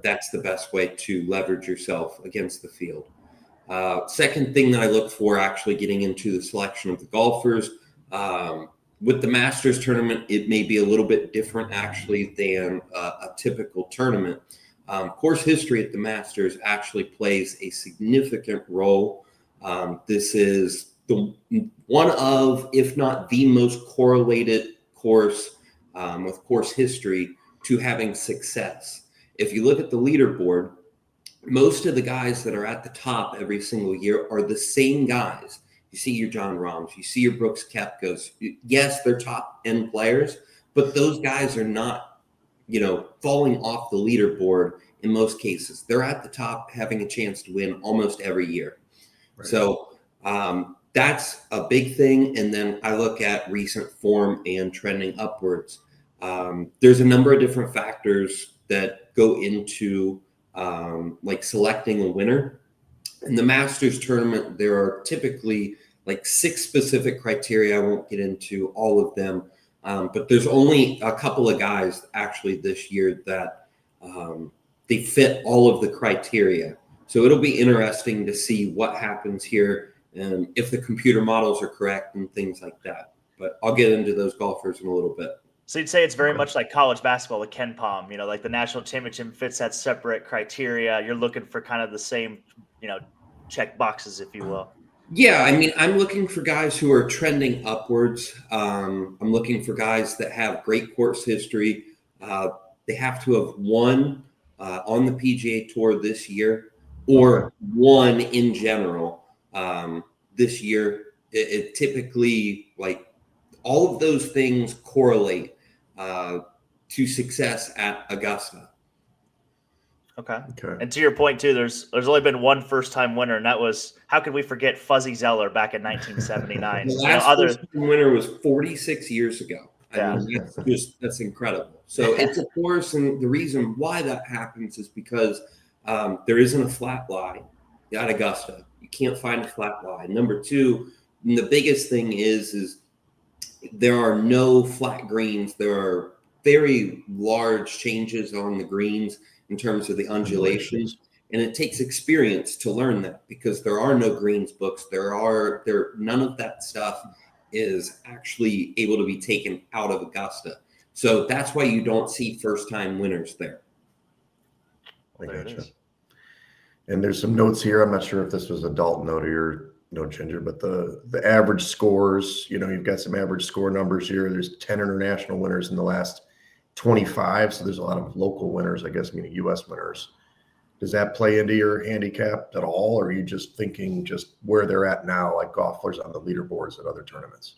that's the best way to leverage yourself against the field. Second thing that I look for, actually getting into the selection of the golfers, with the Masters tournament, it may be a little bit different actually than a typical tournament. Course history at the Masters actually plays a significant role. This is the one of, if not the most correlated course with course history to having success. If you look at the leaderboard, most of the guys that are at the top every single year are the same guys. You see your John Rahms, you see your Brooks Koepkas. Yes, they're top end players, but those guys are not, falling off the leaderboard in most cases. They're at the top having a chance to win almost every year. Right. So that's a big thing. And then I look at recent form and trending upwards. There's a number of different factors that go into like selecting a winner. In the Masters tournament, there are typically like 6 specific criteria. I won't get into all of them, but there's only a couple of guys actually this year that they fit all of the criteria. So it'll be interesting to see what happens here and if the computer models are correct and things like that. But I'll get into those golfers in a little bit. So you'd say it's very much like college basketball with Ken Pom, like the national championship fits that separate criteria. You're looking for kind of the same, check boxes, if you will. Yeah, I mean, I'm looking for guys who are trending upwards. I'm looking for guys that have great course history. They have to have won on the PGA Tour this year or won in general this year. It typically, like, all of those things correlate to success at Augusta. Okay. And to your point too, there's only been one first-time winner, and that was, how could we forget Fuzzy Zeller back in 1979? The last first-time winner was 46 years ago. I mean, that's incredible. So it's a course, and the reason why that happens is because there isn't a flat lie at Augusta. You can't find a flat lie. Number two, and the biggest thing is there are no flat greens. There are very large changes on the greens in terms of the undulations. And it takes experience to learn that, because there are no greens books. None of that stuff is actually able to be taken out of Augusta. So that's why you don't see first-time winners there. I gotcha. And there's some notes here. I'm not sure if this was a Dalton note or your note, Ginger, but the average scores, you've got some average score numbers here. There's 10 international winners in the last 25. So there's a lot of local winners, I guess, meaning U.S. winners. Does that play into your handicap at all? Or are you just thinking just where they're at now, like golfers on the leaderboards at other tournaments?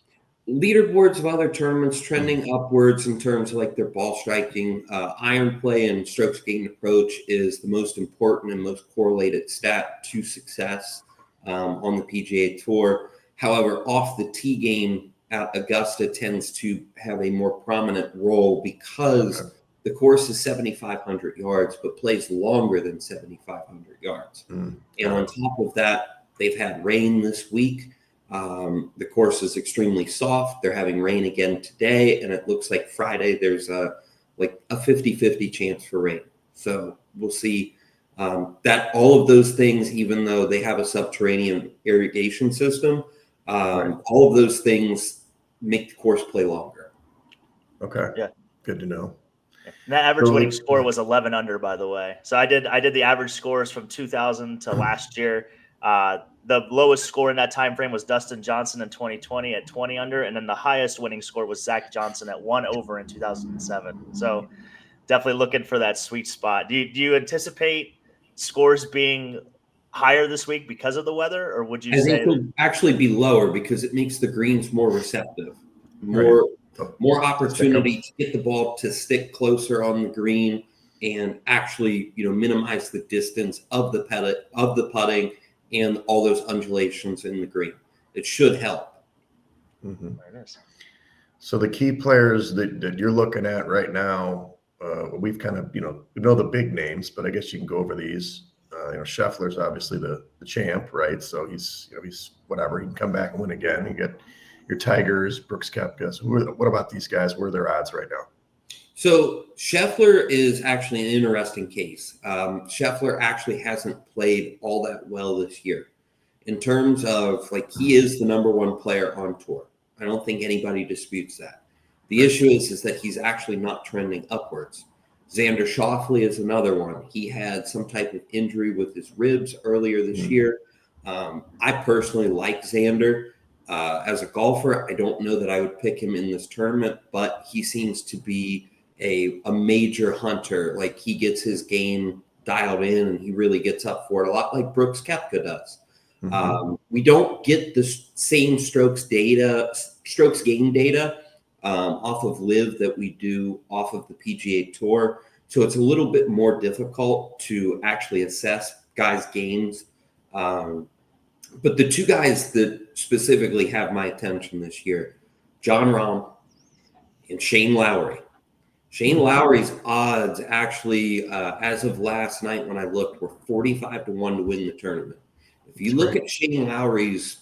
Leaderboards of other tournaments trending upwards in terms of like their ball striking. Iron play and strokes gained approach is the most important and most correlated stat to success on the PGA Tour. However, off the tee game at Augusta tends to have a more prominent role because the course is 7,500 yards, but plays longer than 7,500 yards. And on top of that, they've had rain this week. The course is extremely soft. They're having rain again today, and it looks like Friday there's a 50-50 chance for rain. So we'll see that all of those things, even though they have a subterranean irrigation system, all of those things make the course play longer. Okay. Yeah. Good to know. And that average winning score was 11 under, by the way. So I did the average scores from 2000 to last year. The lowest score in that time frame was Dustin Johnson in 2020 at 20 under, and then the highest winning score was Zach Johnson at 1 over in 2007. So definitely looking for that sweet spot. Do you anticipate scores being higher this week because of the weather, or would you say it would actually be lower because it makes the greens more receptive, more opportunity to get the ball to stick closer on the green and actually minimize the distance of the putting and all those undulations in the green. it should help. Mhm. There it is. So the key players that you're looking at right now, we've kind of, we know the big names, but I guess you can go over these. Scheffler's obviously the champ, right? So he's whatever. He can come back and win again. You get your Tigers, Brooks Koepka. So what about these guys? What are their odds right now? So Scheffler is actually an interesting case. Scheffler actually hasn't played all that well this year in terms of he is the number one player on tour. I don't think anybody disputes that. The issue is that he's actually not trending upwards. Xander Schauffele is another one. He had some type of injury with his ribs earlier this year. I personally like Xander. As a golfer, I don't know that I would pick him in this tournament, but he seems to be a major hunter. He gets his game dialed in and he really gets up for it, a lot like Brooks Koepka does. We don't get the same strokes gain data off of Live that we do off of the PGA Tour. So it's a little bit more difficult to actually assess guys' games. But the two guys that specifically have my attention this year, Jon Rahm and Shane Lowry. Shane Lowry's odds actually, as of last night when I looked, were 45-1 to win the tournament. If you look at Shane Lowry's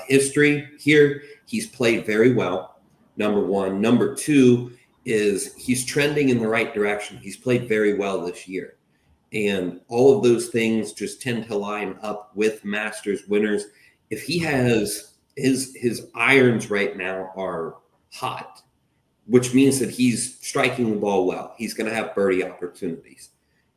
history here, he's played very well, number one. Number two is he's trending in the right direction. He's played very well this year. And all of those things just tend to line up with Masters winners. If he has his irons right now are hot, which means that he's striking the ball well. He's going to have birdie opportunities.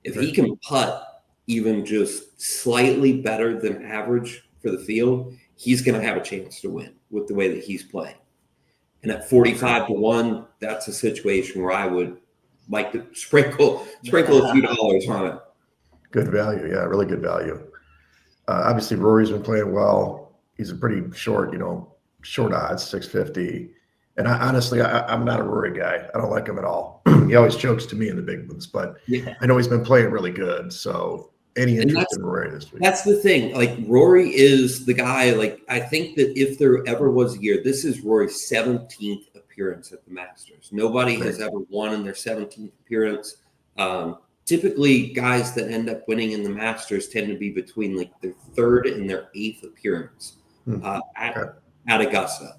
If he can putt even just slightly better than average for the field, he's going to have a chance to win with the way that he's playing. And at 45-1, that's a situation where I would like to sprinkle a few dollars on it. Good value. Yeah, really good value. Obviously, Rory's been playing well. He's a pretty short odds, 650. And honestly, I'm not a Rory guy. I don't like him at all. He always chokes to me in the big ones, but I know he's been playing really good. So any interest in Rory this week? That's the thing. Rory is the guy. I think that if there ever was a year, this is Rory's 17th appearance at the Masters. Nobody has ever won in their 17th appearance. Typically, guys that end up winning in the Masters tend to be between their third and their eighth appearance at Augusta.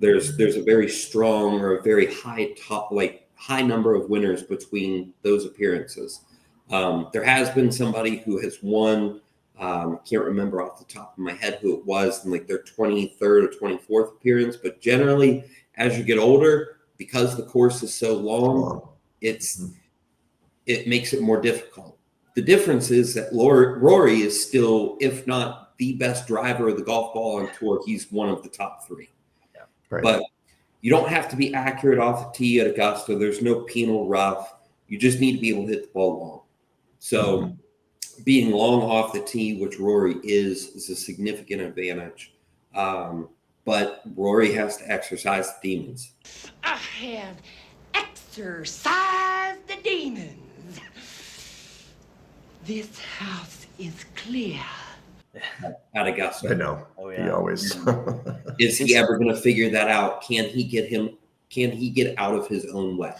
There's a very strong or a very high number of winners between those appearances. There has been somebody who has won. Can't remember off the top of my head who it was in their 23rd or 24th appearance. But generally, as you get older, because the course is so long, it makes it more difficult. The difference is that Rory is still, if not the best driver of the golf ball on tour, he's one of the top three. Right. But you don't have to be accurate off the tee at Augusta. There's no penal rough. You just need to be able to hit the ball long. So being long off the tee, which Rory is a significant advantage. But Rory has to exercise the demons. I have exorcised the demons. This house is clear. At Augusta. I know. Oh, yeah. He always. Is he ever going to figure that out? Can he get out of his own way?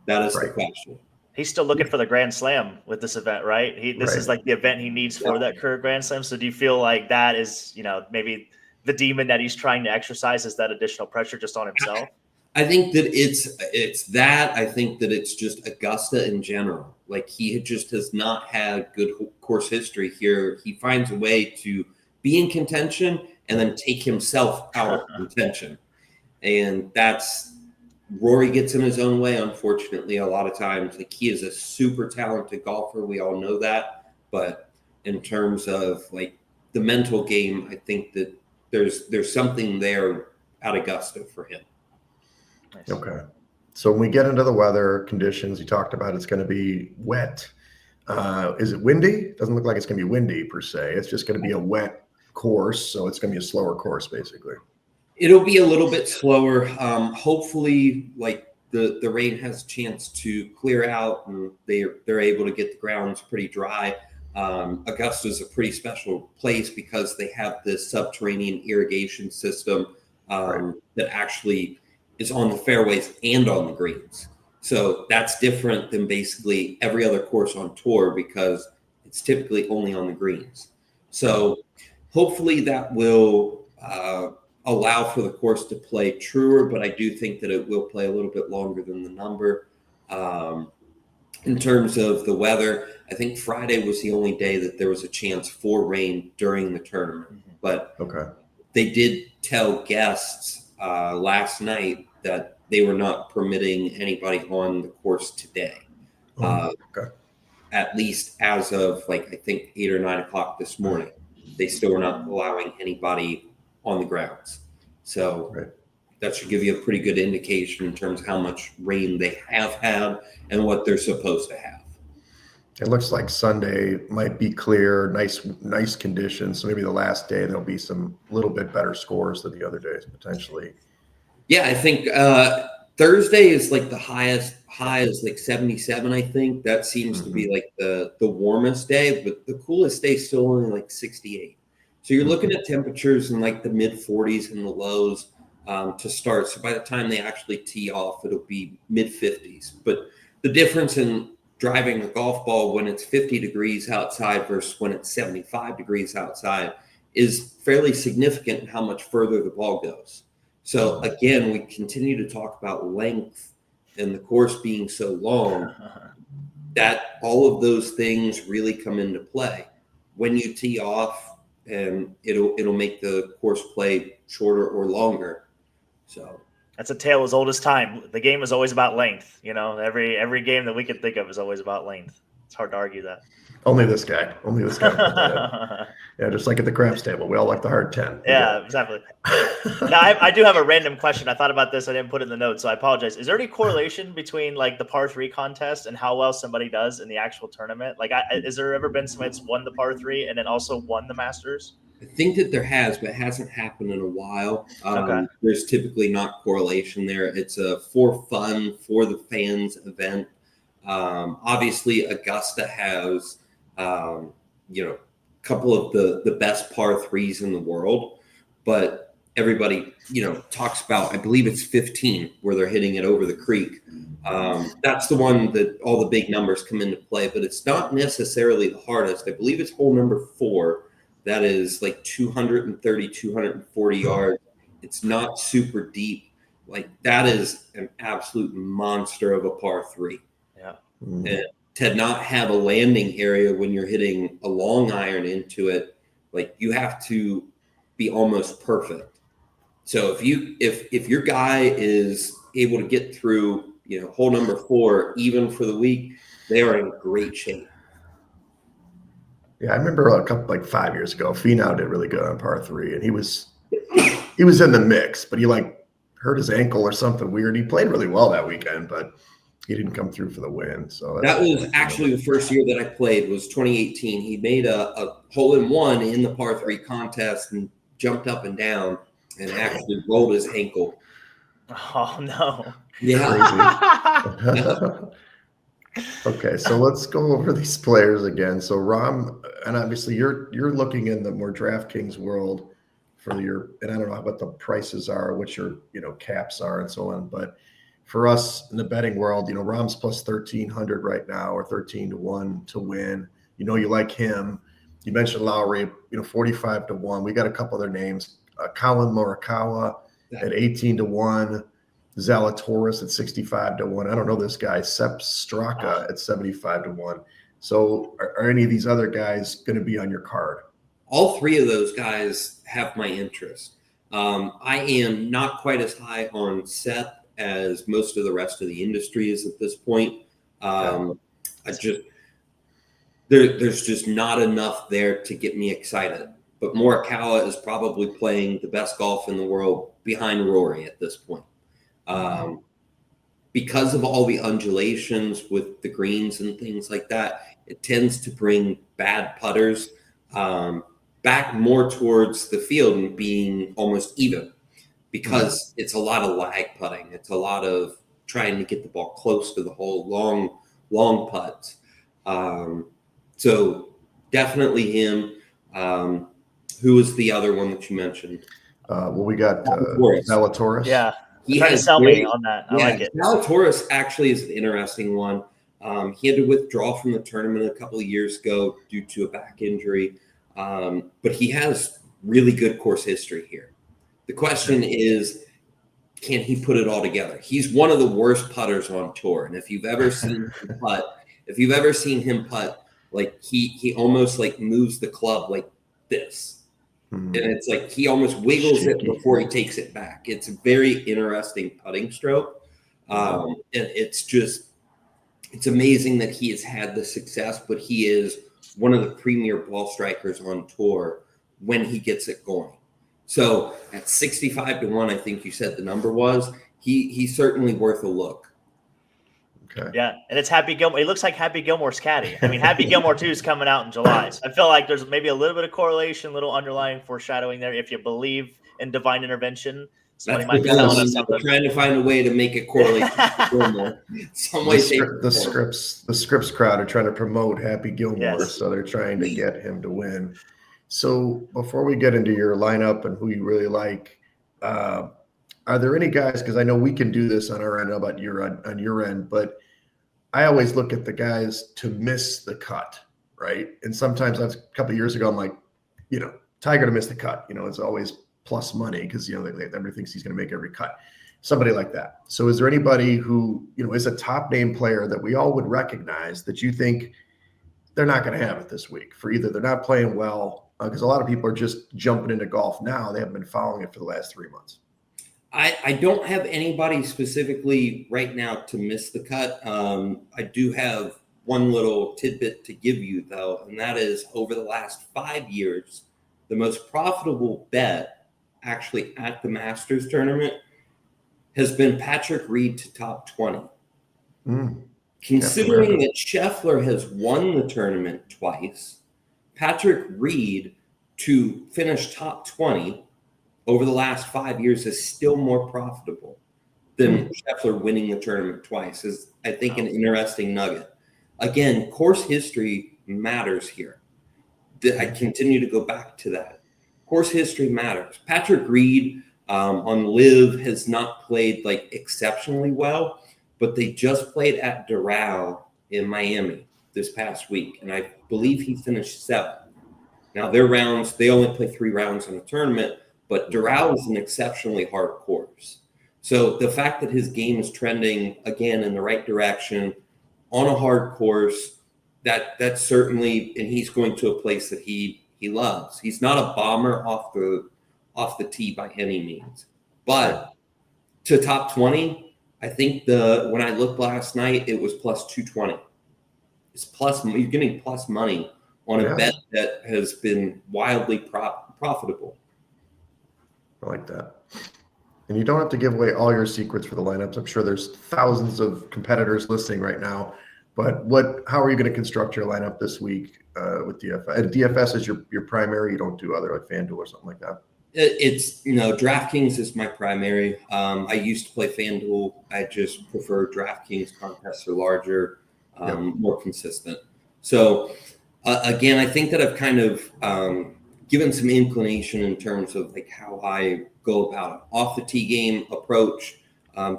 That is the question. He's still looking for the Grand Slam with this event, right? This is the event he needs for that career Grand Slam. So do you feel like that is, maybe the demon that he's trying to exercise is that additional pressure just on himself? I think that it's that. I think that it's just Augusta in general. He just has not had good course history here. He finds a way to be in contention and then take himself out of contention. And that's Rory gets in his own way, unfortunately, a lot of times. He is a super talented golfer. We all know that. But in terms of the mental game, I think that there's something there at Augusta for him. Nice. Okay. So when we get into the weather conditions, you talked about it's going to be wet. Is it windy? Doesn't look like it's going to be windy per se. It's just going to be a wet course. So it's going to be a slower course, basically. It'll be a little bit slower. Hopefully, the rain has a chance to clear out and they're able to get the grounds pretty dry. Augusta's a pretty special place because they have this subterranean irrigation system that actually is on the fairways and on the greens. So that's different than basically every other course on tour because it's typically only on the greens. So hopefully that will allow for the course to play truer, but I do think that it will play a little bit longer than the number. In terms of the weather, I think Friday was the only day that there was a chance for rain during the tournament. But they did tell guests last night that they were not permitting anybody on the course today. At least as of I think 8 or 9 o'clock this morning, they still were not allowing anybody on the grounds. So that should give you a pretty good indication in terms of how much rain they have had and what they're supposed to have. It looks like Sunday might be clear, nice conditions. So maybe the last day there'll be some little bit better scores than the other days potentially. Yeah, I think Thursday is the highest high is 77. I think that seems to be the warmest day, but the coolest day is still only 68. So you're looking at temperatures in the mid 40s and the lows to start. So by the time they actually tee off, it'll be mid 50s. But the difference in driving a golf ball when it's 50 degrees outside versus when it's 75 degrees outside is fairly significant in how much further the ball goes. So again, we continue to talk about length and the course being so long that all of those things really come into play when you tee off, and it'll make the course play shorter or longer. So that's a tale as old as time. The game is always about length. Every game that we can think of is always about length. It's hard to argue that. Only this guy. Yeah, just like at the craps table, we all like the hard 10. Yeah, exactly. Now, I do have a random question. I thought about this. I didn't put it in the notes, so I apologize. Is there any correlation between the par 3 contest and how well somebody does in the actual tournament? Has there ever been somebody that's won the par 3 and then also won the Masters? I think that there has, but it hasn't happened in a while. There's typically not correlation there. It's a for fun, for the fans event. Obviously, Augusta has, a couple of the best par 3s in the world, but everybody, talks about, I believe it's 15 where they're hitting it over the creek. That's the one that all the big numbers come into play, but it's not necessarily the hardest. I believe it's hole number 4. That is 230, 240 yards. It's not super deep. That is an absolute monster of a par 3. Yeah. And to not have a landing area when you're hitting a long iron into it, you have to be almost perfect. So if your guy is able to get through, hole number 4, even for the week, they are in great shape. Yeah, I remember a couple 5 years ago, Finau did really good on par 3, and he was in the mix, but he hurt his ankle or something weird. He played really well that weekend, but he didn't come through for the win. So that was actually the first year that I played was 2018. He made a hole-in-one in the par 3 contest and jumped up and down and actually rolled his ankle. Oh no! Yeah. Okay, so let's go over these players again. So Rahm, and obviously you're looking in the more DraftKings world for your, and I don't know what the prices are, what your caps are, and so on. But for us in the betting world, Rahm's plus 1,300 right now, or 13-1 to win. You like him. You mentioned Lowry, 45-1. We got a couple other names. Colin Morikawa at 18-1. Zalatoris at 65-1. I don't know this guy. Sepp Straka at 75-1. So are any of these other guys going to be on your card? All 3 of those guys have my interest. I am not quite as high on Sepp as most of the rest of the industry is at this point. There's just not enough there to get me excited. But Morikawa is probably playing the best golf in the world behind Rory at this point. Because of all the undulations with the greens and things like that, it tends to bring bad putters back more towards the field and being almost even, because it's a lot of lag putting. It's a lot of trying to get the ball close to the hole, long putts. So definitely him. Who was the other one that you mentioned? We got Zalatoris. Zalatoris. Yeah. He Trying to has sell me great- on that. I Yeah, like it. Zalatoris actually is an interesting one. He had to withdraw from the tournament a couple of years ago due to a back injury, but he has really good course history here. The question is, can he put it all together? He's one of the worst putters on tour, and if you've ever seen him putt, like he almost like moves the club like this. And it's like he almost wiggles it before he takes it back. It's a very interesting putting stroke. And it's amazing that he has had the success, but he is one of the premier ball strikers on tour when he gets it going. So at 65-1, I think you said the number was, he's certainly worth a look. Okay. Yeah, and it's Happy Gilmore. It looks like Happy Gilmore's caddy. I mean, Happy Gilmore 2 is coming out in July. So I feel like there's maybe a little bit of correlation, little underlying foreshadowing there. If you believe in divine intervention, somebody might be telling us something. Trying to find a way to make it correlate. Some way, The Scripps crowd are trying to promote Happy Gilmore, Yes. so they're trying to get him to win. So before we get into your lineup and who you really like, are there any guys? Because I know we can do this on our end, about on your end, but I always look at the guys to miss the cut, right? And sometimes that's a couple of years ago, I'm like, Tiger to miss the cut, it's always plus money because, everybody thinks he's going to make every cut. Somebody like that. So is there anybody who, is a top name player that we all would recognize that you think they're not going to have it this week for either they're not playing well, because a lot of people are just jumping into golf now. They haven't been following it for the last 3 months. I don't have anybody specifically right now to miss the cut. I do have one little tidbit to give you, though, and that is over the last 5 years, the most profitable bet actually at the Masters tournament has been Patrick Reed to top 20. Considering that Scheffler has won the tournament twice, Patrick Reed to finish top 20 over the last 5 years is still more profitable than Scheffler winning the tournament twice, is, I think, an interesting nugget. Again, course history matters here. I continue to go back to that. Course history matters. Patrick Reed on LIV has not played like exceptionally well, but they just played at Doral in Miami this past week, and I believe he finished 7th. Now, their rounds, they only play 3 rounds in a tournament, but Doral is an exceptionally hard course. So the fact that his game is trending again in the right direction on a hard course, that's certainly, and he's going to a place that he loves. He's not a bomber off the tee by any means, but to top 20, I think when I looked last night, it was plus 220. It's plus, you're getting plus money on a bet that has been wildly profitable. I like that. And you don't have to give away all your secrets for the lineups. I'm sure there's thousands of competitors listening right now. But how are you going to construct your lineup this week with DFS? And DFS is your primary. You don't do other like FanDuel or something like that. It's DraftKings is my primary. I used to play FanDuel. I just prefer DraftKings. Contests are larger, more consistent. So again, I think that I've kind of given some inclination in terms of like how I go about it. Off the tee game approach.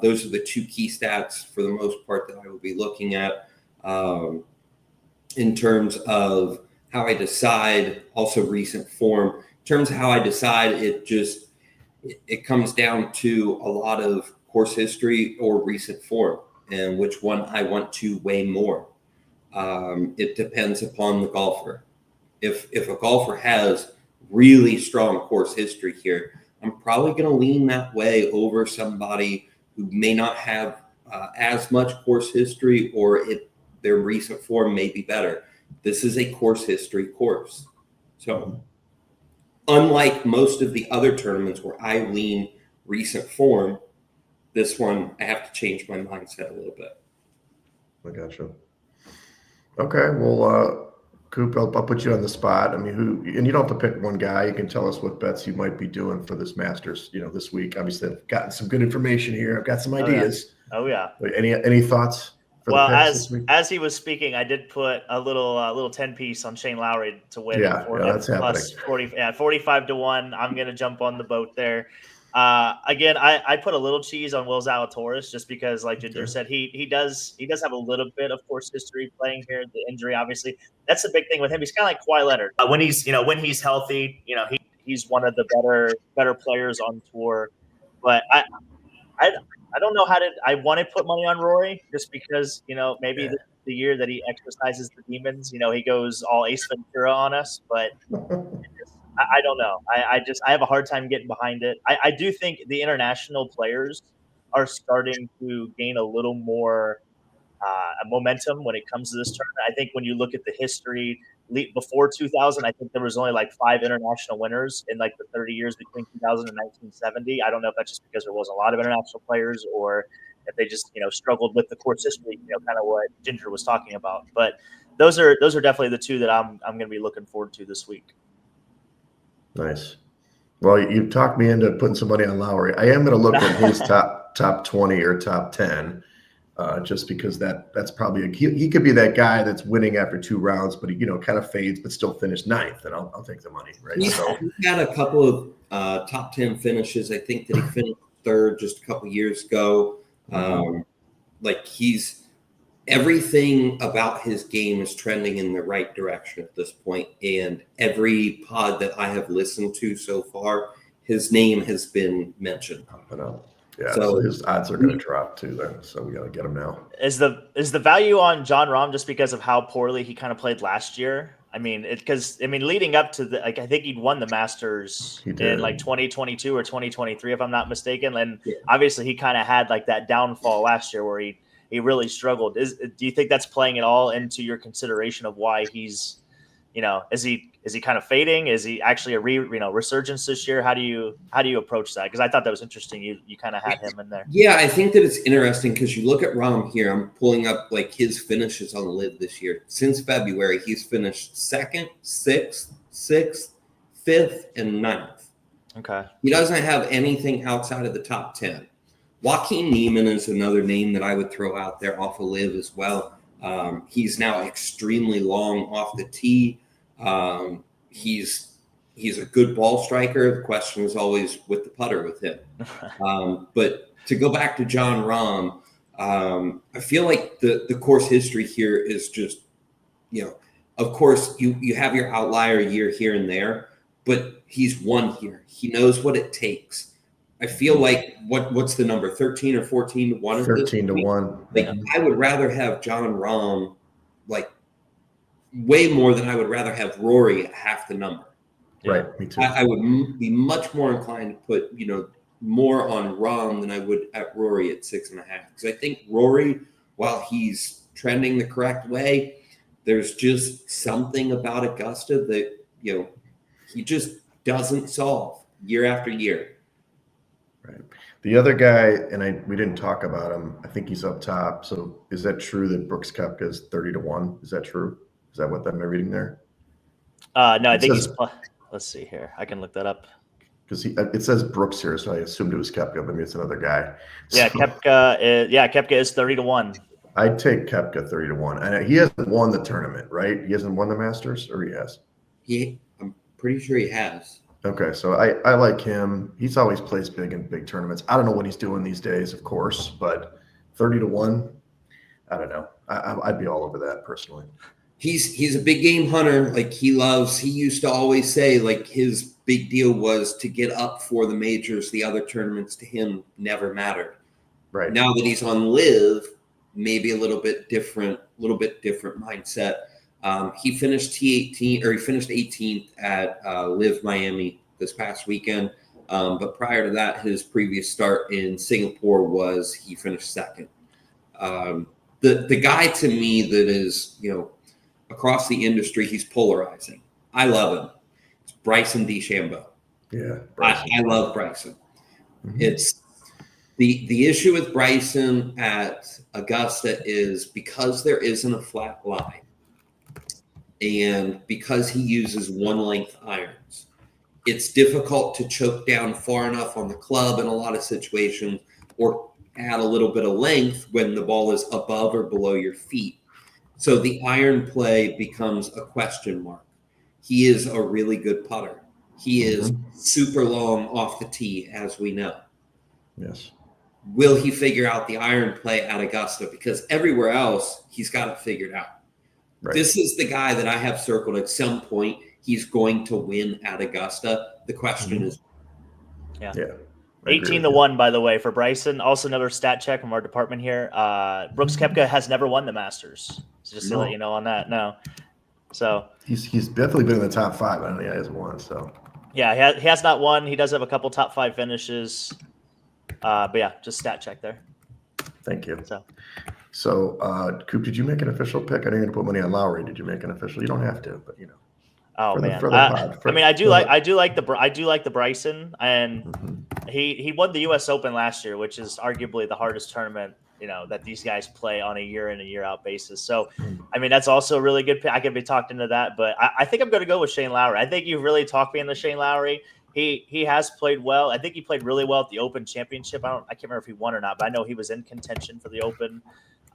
Those are the 2 key stats for the most part that I will be looking at. In terms of how I decide, also recent form. In terms of how I decide, it comes down to a lot of course history or recent form and which one I want to weigh more. It depends upon the golfer. If a golfer has really strong course history here, I'm probably going to lean that way over somebody who may not have as much course history, or their recent form may be better. This is a course history course. So unlike most of the other tournaments where I lean recent form, this one I have to change my mindset a little bit. I gotcha. Okay, well, Coop, I'll put you on the spot. I mean, and you don't have to pick one guy. You can tell us what bets you might be doing for this Masters, this week. Obviously, I've gotten some good information here. I've got some ideas. Oh yeah. Any thoughts? for Well, the picks this week? as he was speaking, I did put a little 10-piece on Shane Lowry to win. Yeah, that's happening. Plus 45 to 1. I'm gonna jump on the boat there. Again, I put a little cheese on Will Zalatoris just because, like Ginger said, he does have a little bit of course history playing here. The injury, obviously, that's the big thing with him. He's kind of like Kawhi Leonard. When he's healthy, he's one of the better players on tour. But I don't know I want to put money on Rory just because, maybe Yeah. this is the year that he exercises the demons. He goes all Ace Ventura on us, but I don't know. I have a hard time getting behind it. I do think the international players are starting to gain a little more momentum when it comes to this tournament. I think when you look at the history before 2000, I think there was only like 5 international winners in like the 30 years between 2000 and 1970. I don't know if that's just because there wasn't a lot of international players or if they just struggled with the course history, kind of what Ginger was talking about. But those are definitely the two that I'm going to be looking forward to this week. Nice. Well, you talked me into putting some money on Lowry. I am going to look at his top 20 or top 10, just because that's probably he could be that guy that's winning after 2 rounds, but he kind of fades, but still finished 9th, and I'll take the money. Right. He's got a couple of top 10 finishes. I think that he finished 3rd just a couple years ago. Everything about his game is trending in the right direction at this point. And every pod that I have listened to so far, his name has been mentioned. Yeah, so his odds are going to drop too then. So we got to get him now. Is the value on John Rahm just because of how poorly he kind of played last year? I mean, leading up to I think he'd won the Masters in like 2022 or 2023, if I'm not mistaken. And obviously he kind of had like that downfall last year where he really struggled. Do you think that's playing at all into your consideration of why he's, is he kind of fading? Is he actually a resurgence this year? How do you approach that? Because I thought that was interesting. You kind of had him in there. Yeah, I think that it's interesting because you look at Rahm here. I'm pulling up like his finishes on the LIV this year. Since February, he's finished 2nd, 6th, 5th, and 9th. Okay. He doesn't have anything outside of the top 10. Joaquin Niemann is another name that I would throw out there off of LIV as well. He's now extremely long off the tee. He's a good ball striker. The question is always with the putter with him. But to go back to John Rahm, I feel like the course history here is just, of course you have your outlier year here and there, but he's won here. He knows what it takes. I feel like what's the number, 13 or 14 to 1? 13 to 1. Like I would rather have John Rahm like way more than I would rather have Rory at half the number. Right, me too. I would be much more inclined to put more on Rahm than I would at Rory at 6.5, because I think Rory, while he's trending the correct way, there's just something about Augusta that he just doesn't solve year after year. Right. The other guy, and we didn't talk about him. I think he's up top. So is that true that Brooks Koepka is 30 to 1? Is that true? Is that what I'm reading there? No, I think he's. Let's see here. I can look that up. Because it says Brooks here, so I assumed it was Koepka. Maybe it's another guy. Yeah, so, Koepka is 30 to 1. I'd take Koepka 30 to 1. And he hasn't won the tournament, right? He hasn't won the Masters, or he has? I'm pretty sure he has. Okay, so I like him. He's always plays big in big tournaments. I don't know what he's doing these days, of course, but 30 to 1, I don't know. I'd be all over that personally. He's a big game hunter. Like he used to always say like his big deal was to get up for the majors. The other tournaments to him never mattered. Right. Now that he's on LIV, maybe a little bit different mindset. He finished T18 or he finished 18th at LIV Miami this past weekend. But prior to that, his previous start in Singapore was he finished 2nd. The guy to me that is, across the industry, he's polarizing. I love him. It's Bryson DeChambeau. Yeah. I love Bryson. Mm-hmm. It's the issue with Bryson at Augusta is because there isn't a flat lie. And because he uses 1-length irons, it's difficult to choke down far enough on the club in a lot of situations, or add a little bit of length when the ball is above or below your feet. So the iron play becomes a question mark. He is a really good putter. He is super long off the tee, as we know. Yes. Will he figure out the iron play at Augusta? Because everywhere else, he's got it figured out. Right. This is the guy that I have circled at some point. He's going to win at Augusta. The question is, Yeah. 18-1, by the way, for Bryson. Also, another stat check from our department here. Brooks Koepka has never won the Masters. So just to let you know on that. No. So he's definitely been in the top 5. I don't think he has won. So yeah, he has not won. He does have a couple top 5 finishes. But yeah, just stat check there. Thank you. So Coop, did you make an official pick? I know you're going to put money on Lowry. Did you make an official? You don't have to, but you know. Oh man, I do like the Bryson, and he won the U.S. Open last year, which is arguably the hardest tournament that these guys play on a year in and year out basis. So, I mean, that's also a really good pick. I could be talked into that, but I think I'm going to go with Shane Lowry. I think you've really talked me into Shane Lowry. He has played well. I think he played really well at the Open Championship. I can't remember if he won or not, but I know he was in contention for the Open,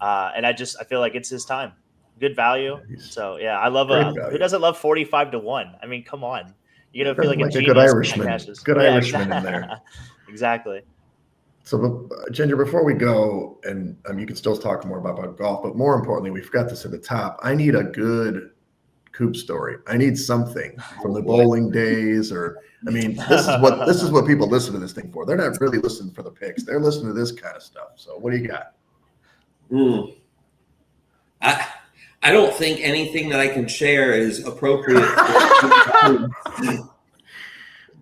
and I feel like it's his time. Good value. So yeah, I love who doesn't love 45-1? I mean, come on. You're gonna feel like a genius. Good Irishman. Good Irishman in there. Exactly. So Ginger, before we go, and you can still talk more about golf, but more importantly, we forgot this at the top. I need a good Coop story. I need something from the bowling days, or I mean, this is what people listen to this thing for. They're not really listening for the picks. They're listening to this kind of stuff. So what do you got? I don't think anything that I can share is appropriate.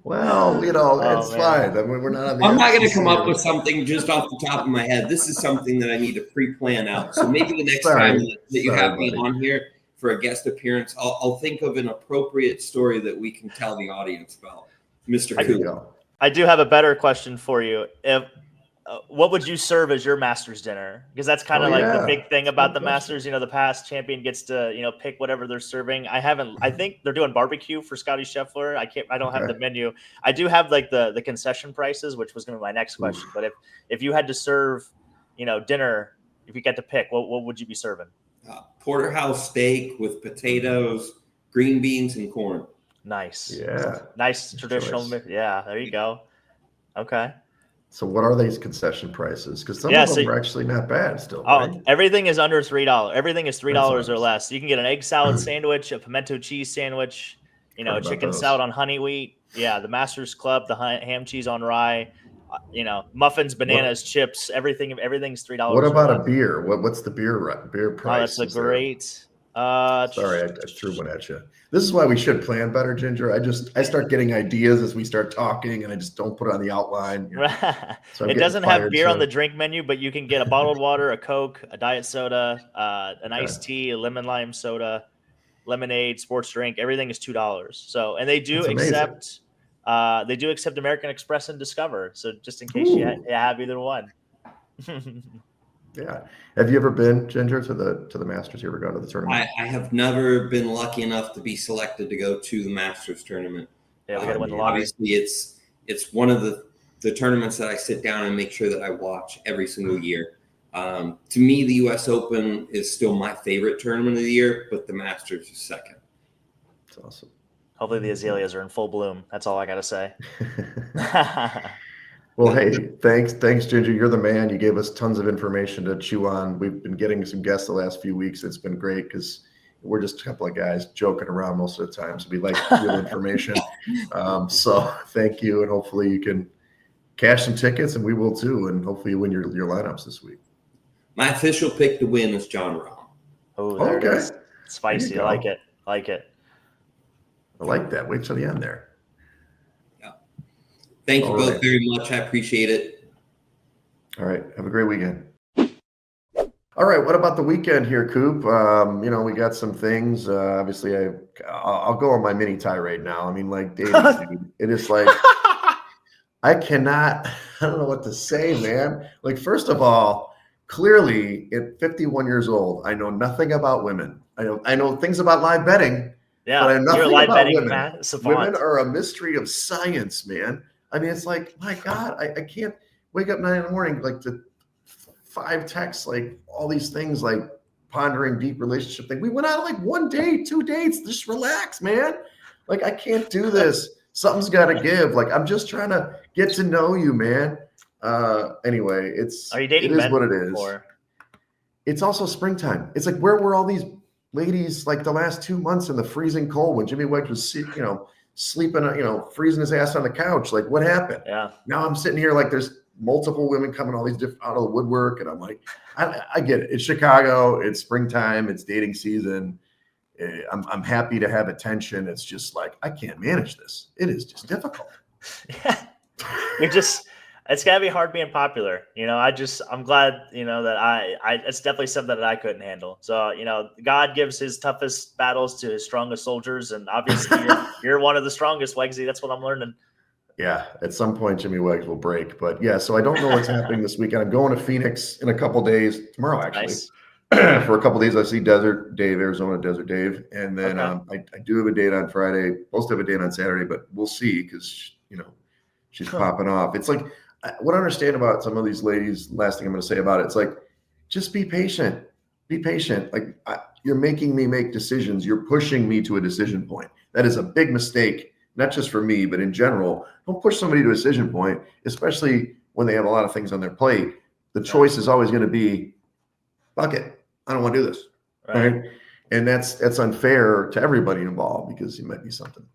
Well, it's fine. I mean, we're not. I'm not going to come up with something just off the top of my head. This is something that I need to pre-plan out. So maybe the next time that you have me on here for a guest appearance, I'll think of an appropriate story that we can tell the audience about. Mr. Coop. I do have a better question for you. What would you serve as your Masters dinner? Because that's kind of the big thing about the Masters. The past champion gets to pick whatever they're serving. I think they're doing barbecue for Scotty Scheffler. I don't have the menu. I do have the concession prices, which was going to be my next question. But if you had to serve dinner, if you get to pick, what would you be serving? Porterhouse steak with potatoes, green beans, and corn. Nice. Yeah. Nice traditional. Yeah. There you go. Okay. So what are these concession prices? Because some of them are actually not bad still. Right? Everything is under $3. Everything is $3 or less. You can get an egg salad sandwich, a pimento cheese sandwich, a chicken salad on honey wheat. Yeah, the Masters Club, the ham cheese on rye, muffins, bananas, chips. Everything's $3. What about a beer? What's the beer price? That's a great. Sorry, I threw one at you. This is why we should plan better, Ginger. I start getting ideas as we start talking, and I just don't put it on the outline. So it doesn't have beer on the drink menu, but you can get a bottled water, a Coke, a diet soda, an iced tea, a lemon lime soda, lemonade, sports drink. Everything is $2. So, and they do accept American Express and Discover. So just in case you have either one. Yeah. Have you ever been, Ginger, to the Masters? You ever gone to the tournament? I have never been lucky enough to be selected to go to the Masters tournament. Yeah, we got to win the lottery. Obviously, it's one of the tournaments that I sit down and make sure that I watch every single year. To me, the U.S. Open is still my favorite tournament of the year, but the Masters is second. That's awesome. Hopefully the azaleas are in full bloom. That's all I got to say. Well, hey, thanks, Ginger. You're the man. You gave us tons of information to chew on. We've been getting some guests the last few weeks. It's been great because we're just a couple of guys joking around most of the time. So we like real information. So thank you. And hopefully you can cash some tickets, and we will too. And hopefully you win your lineups this week. My official pick to win is John Rahm. Oh, there it is. Spicy. I like it. I like that. Wait till the end there. Thank you both very much. I appreciate it. All right. Have a great weekend. All right. What about the weekend here, Coop? We got some things. Obviously, I'll go on my mini tirade now. I mean, like, Dave, it is like I don't know what to say, man. Like, first of all, clearly at 51 years old, I know nothing about women. I know things about live betting. Yeah, but I know nothing about women. Women are a mystery of science, man. I mean, it's like, my God, I can't wake up 9 in the morning like to 5 texts, like all these things, like pondering deep relationship thing. We went out on like 1 date, 2 dates. Just relax, man. Like, I can't do this. Something's got to give. Like, I'm just trying to get to know you, man. Anyway, Are you dating it is men what it is. or? It's also springtime. It's like, where were all these ladies like the last 2 months in the freezing cold when Jimmy Wegs was, sleeping, freezing his ass on the couch? Like, what happened? Yeah. Now I'm sitting here like there's multiple women coming all these different out of the woodwork, and I'm like, I get it. It's Chicago. It's springtime. It's dating season. I'm happy to have attention. It's just like, I can't manage this. It is just difficult. Yeah. It's gotta be hard being popular. I'm glad, that it's definitely something that I couldn't handle. So, God gives his toughest battles to his strongest soldiers. And obviously you're one of the strongest, Wegsy. That's what I'm learning. Yeah. At some point, Jimmy Wegs will break, but yeah. So I don't know what's happening this weekend. I'm going to Phoenix in a couple days, tomorrow, actually. Nice. For a couple of days. I see Desert Dave, Arizona Desert Dave. And then Okay. I do have a date on Friday, supposed to have a date on Saturday, but we'll see. Cause she's popping off. It's like, what I understand about some of these ladies, last thing I'm going to say about it, it's like, just be patient. Be patient. Like, you're making me make decisions. You're pushing me to a decision point. That is a big mistake, not just for me, but in general. Don't push somebody to a decision point, especially when they have a lot of things on their plate. The choice is always going to be, fuck it, I don't want to do this. Right? And that's unfair to everybody involved, because it might be something.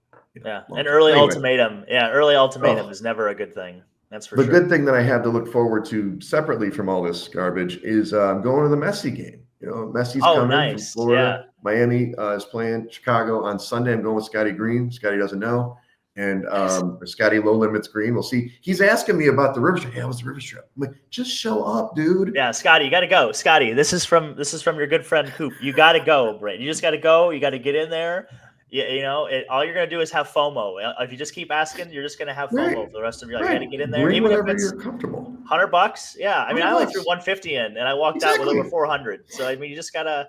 An early ultimatum. Yeah, early ultimatum is never a good thing. That's for sure. The good thing that I have to look forward to separately from all this garbage is I'm going to the Messi game. Messi's coming from Florida. Yeah. Miami is playing Chicago on Sunday. I'm going with Scotty Green. Scotty doesn't know. And Scotty Low Limits Green. We'll see. He's asking me about the river trip. Yeah, it was the river trip. I'm like, just show up, dude. Yeah, Scotty, you got to go. Scotty, this is from your good friend Coop. You got to go, Brent. You just got to go. You got to get in there. All you're going to do is have FOMO. If you just keep asking, you're just going to have FOMO for the rest of your life. You got to get in there. Bring even if whatever it's you're comfortable. $100. Yeah. I mean, I only $100. threw 150 in and I walked out with over 400. So, I mean, you just got to,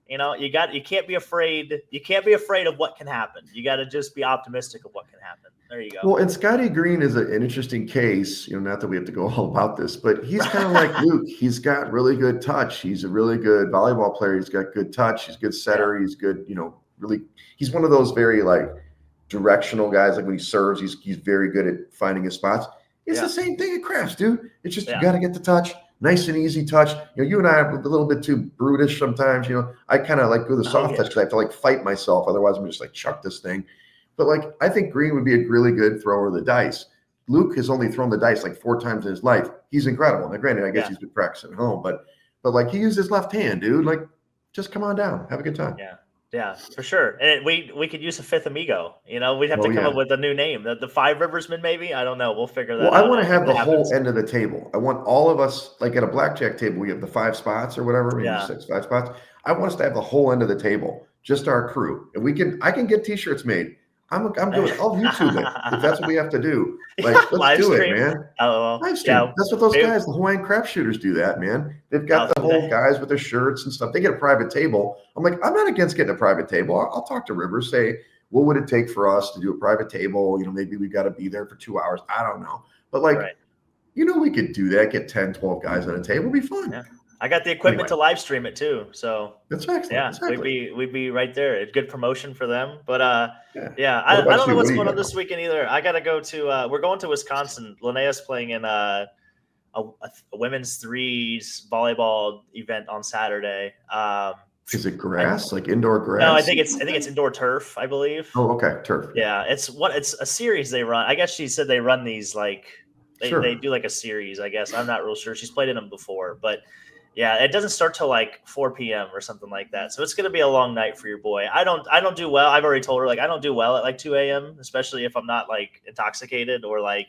you can't be afraid. You can't be afraid of what can happen. You got to just be optimistic of what can happen. There you go. Well, and Scotty Green is an interesting case, not that we have to go all about this, but he's kind of like Luke. He's got really good touch. He's a really good volleyball player. He's got good touch. He's a good setter. Yeah. He's good, really. He's one of those very like directional guys. Like when he serves, he's very good at finding his spots. It's the same thing at crafts, dude. It's just you got to get the touch, nice and easy touch. You and I are a little bit too brutish sometimes. I kind of like go the soft touch because I have to like fight myself. Otherwise, I'm just like chuck this thing. But like I think Green would be a really good thrower of the dice. Luke has only thrown the dice like 4 times in his life. He's incredible. Now, granted, I guess he's been practicing at home, but like he used his left hand, dude. Like, just come on down, have a good time. Yeah, for sure. And we could use a fifth amigo. We'd have to come up with a new name. The Five Riversmen, maybe. I don't know. We'll figure that out. Well, I want to have the whole end of the table. I want all of us, like at a blackjack table, we have the 5 spots or whatever, maybe 5 spots. I want us to have the whole end of the table, just our crew, and I can get T-shirts made. I'm good. I'll YouTube it if that's what we have to do. Like, let's do it, man. Live stream. Yeah. That's what those guys, the Hawaiian crap shooters, do that, man. They've got the whole guys with their shirts and stuff. They get a private table. I'm like, I'm not against getting a private table. I'll talk to Rivers, say, what would it take for us to do a private table? Maybe we've got to be there for 2 hours. I don't know. But like, we could do that. Get 10, 12 guys on a table. It'd be fun. Yeah. I got the equipment to live stream it too. So that's excellent. Yeah, exactly. we'd be right there. It's good promotion for them. But I don't know what's going on this weekend either. I got to go to we're going to Wisconsin. Linnea's playing in a women's threes volleyball event on Saturday. Is it grass, like indoor grass? No, I think it's indoor turf, I believe. Oh, okay, turf. Yeah, it's a series they run. I guess she said they run these like they do like a series. I guess I'm not real sure. She's played in them before, but. Yeah, it doesn't start till like 4 p.m. or something like that. So it's going to be a long night for your boy. I don't do well. I've already told her like I don't do well at like 2 a.m., especially if I'm not like intoxicated or like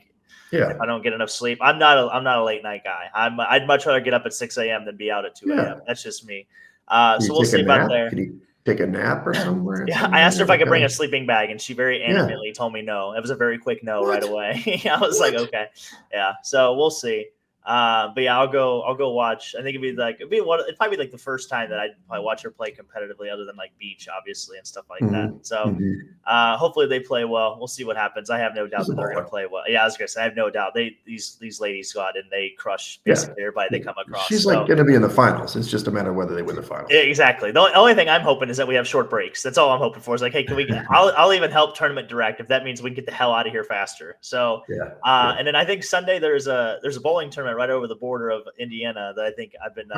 if I don't get enough sleep. I'm not a late night guy. I'd much rather get up at 6 a.m. than be out at 2 a.m. That's just me. So we'll see about there. Can you take a nap or somewhere? Yeah, I asked her if I could bring a sleeping bag, and she very animately told me no. It was a very quick no right away. I was like, okay, yeah. So we'll see. But yeah, I'll go watch. I think it'd probably be like the first time that I'd probably watch her play competitively, other than like beach, obviously, and stuff like that. So hopefully they play well. We'll see what happens. I have no doubt that they're going to play well. Yeah, I was gonna say I have no doubt. These ladies go out and they crush basically everybody they come across. She's like going to be in the finals. It's just a matter of whether they win the finals. Exactly. The only thing I'm hoping is that we have short breaks. That's all I'm hoping for. Is like, hey, can we? I'll even help tournament direct if that means we can get the hell out of here faster. So and then I think Sunday there's a bowling tournament right over the border of Indiana that I think I've been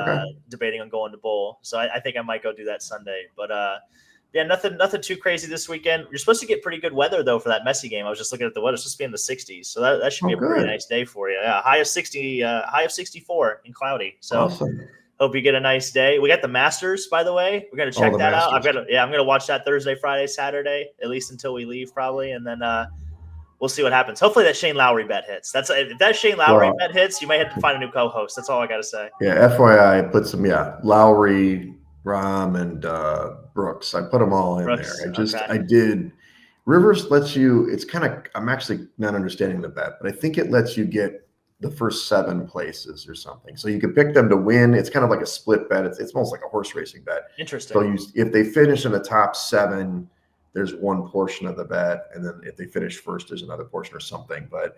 debating on going to bowl. So I think I might go do that Sunday. But yeah, nothing too crazy this weekend. You're supposed to get pretty good weather though for that Messi game. I was just looking at the weather; it's supposed to be in the 60s, so that should be a pretty nice day for you. Yeah, high of 60, high of 64 and cloudy. So hope you get a nice day. We got the Masters, by the way. We're gonna check that out. I'm gonna watch that Thursday, Friday, Saturday, at least until we leave probably, and then we'll see what happens. Hopefully that Shane Lowry bet hits. If that Shane Lowry bet hits, you may have to find a new co-host. That's all I got to say. Yeah, FYI, I put some Lowry, Rahm, and Brooks. I put them all in there. I did. Rivers lets you. It's kind of. I'm actually not understanding the bet, but I think it lets you get the first 7 places or something. So you can pick them to win. It's kind of like a split bet. It's almost like a horse racing bet. Interesting. So if they finish in the top 7. There's one portion of the bet, and then if they finish first, there's another portion or something. But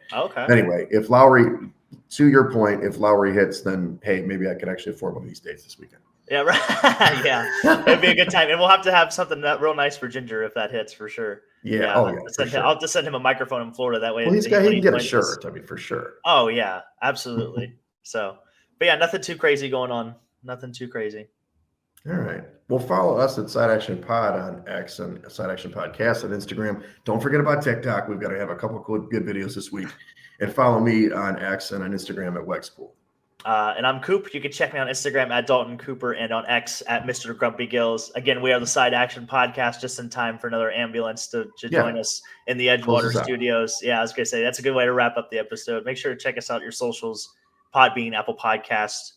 anyway, if Lowry, to your point, if Lowry hits, then hey, maybe I could actually afford one of these dates this weekend. Yeah, right. Yeah, it'd be a good time, and we'll have to have something real nice for Ginger if that hits for sure. Yeah. I'll just send him a microphone in Florida that way. Well, he can get a shirt. I mean, for sure. Oh yeah, absolutely. So, but yeah, nothing too crazy going on. Nothing too crazy. All right. Well, follow us at Side Action Pod on X and Side Action Podcast on Instagram. Don't forget about TikTok. We've got to have a couple of good videos this week. And follow me on X and on Instagram at Wegs. And I'm Coop. You can check me on Instagram at Dalton Cooper and on X at Mr. Grumpy Gills. Again, we are the Side Action Podcast, just in time for another ambulance to join us in the Edgewater studios. Yeah, I was going to say, that's a good way to wrap up the episode. Make sure to check us out, your socials, Podbean, Apple Podcasts.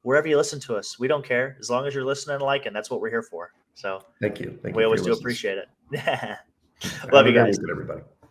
Wherever you listen to us, we don't care. As long as you're listening and liking, that's what we're here for. So thank you. We always do appreciate it. Love you guys. Everybody.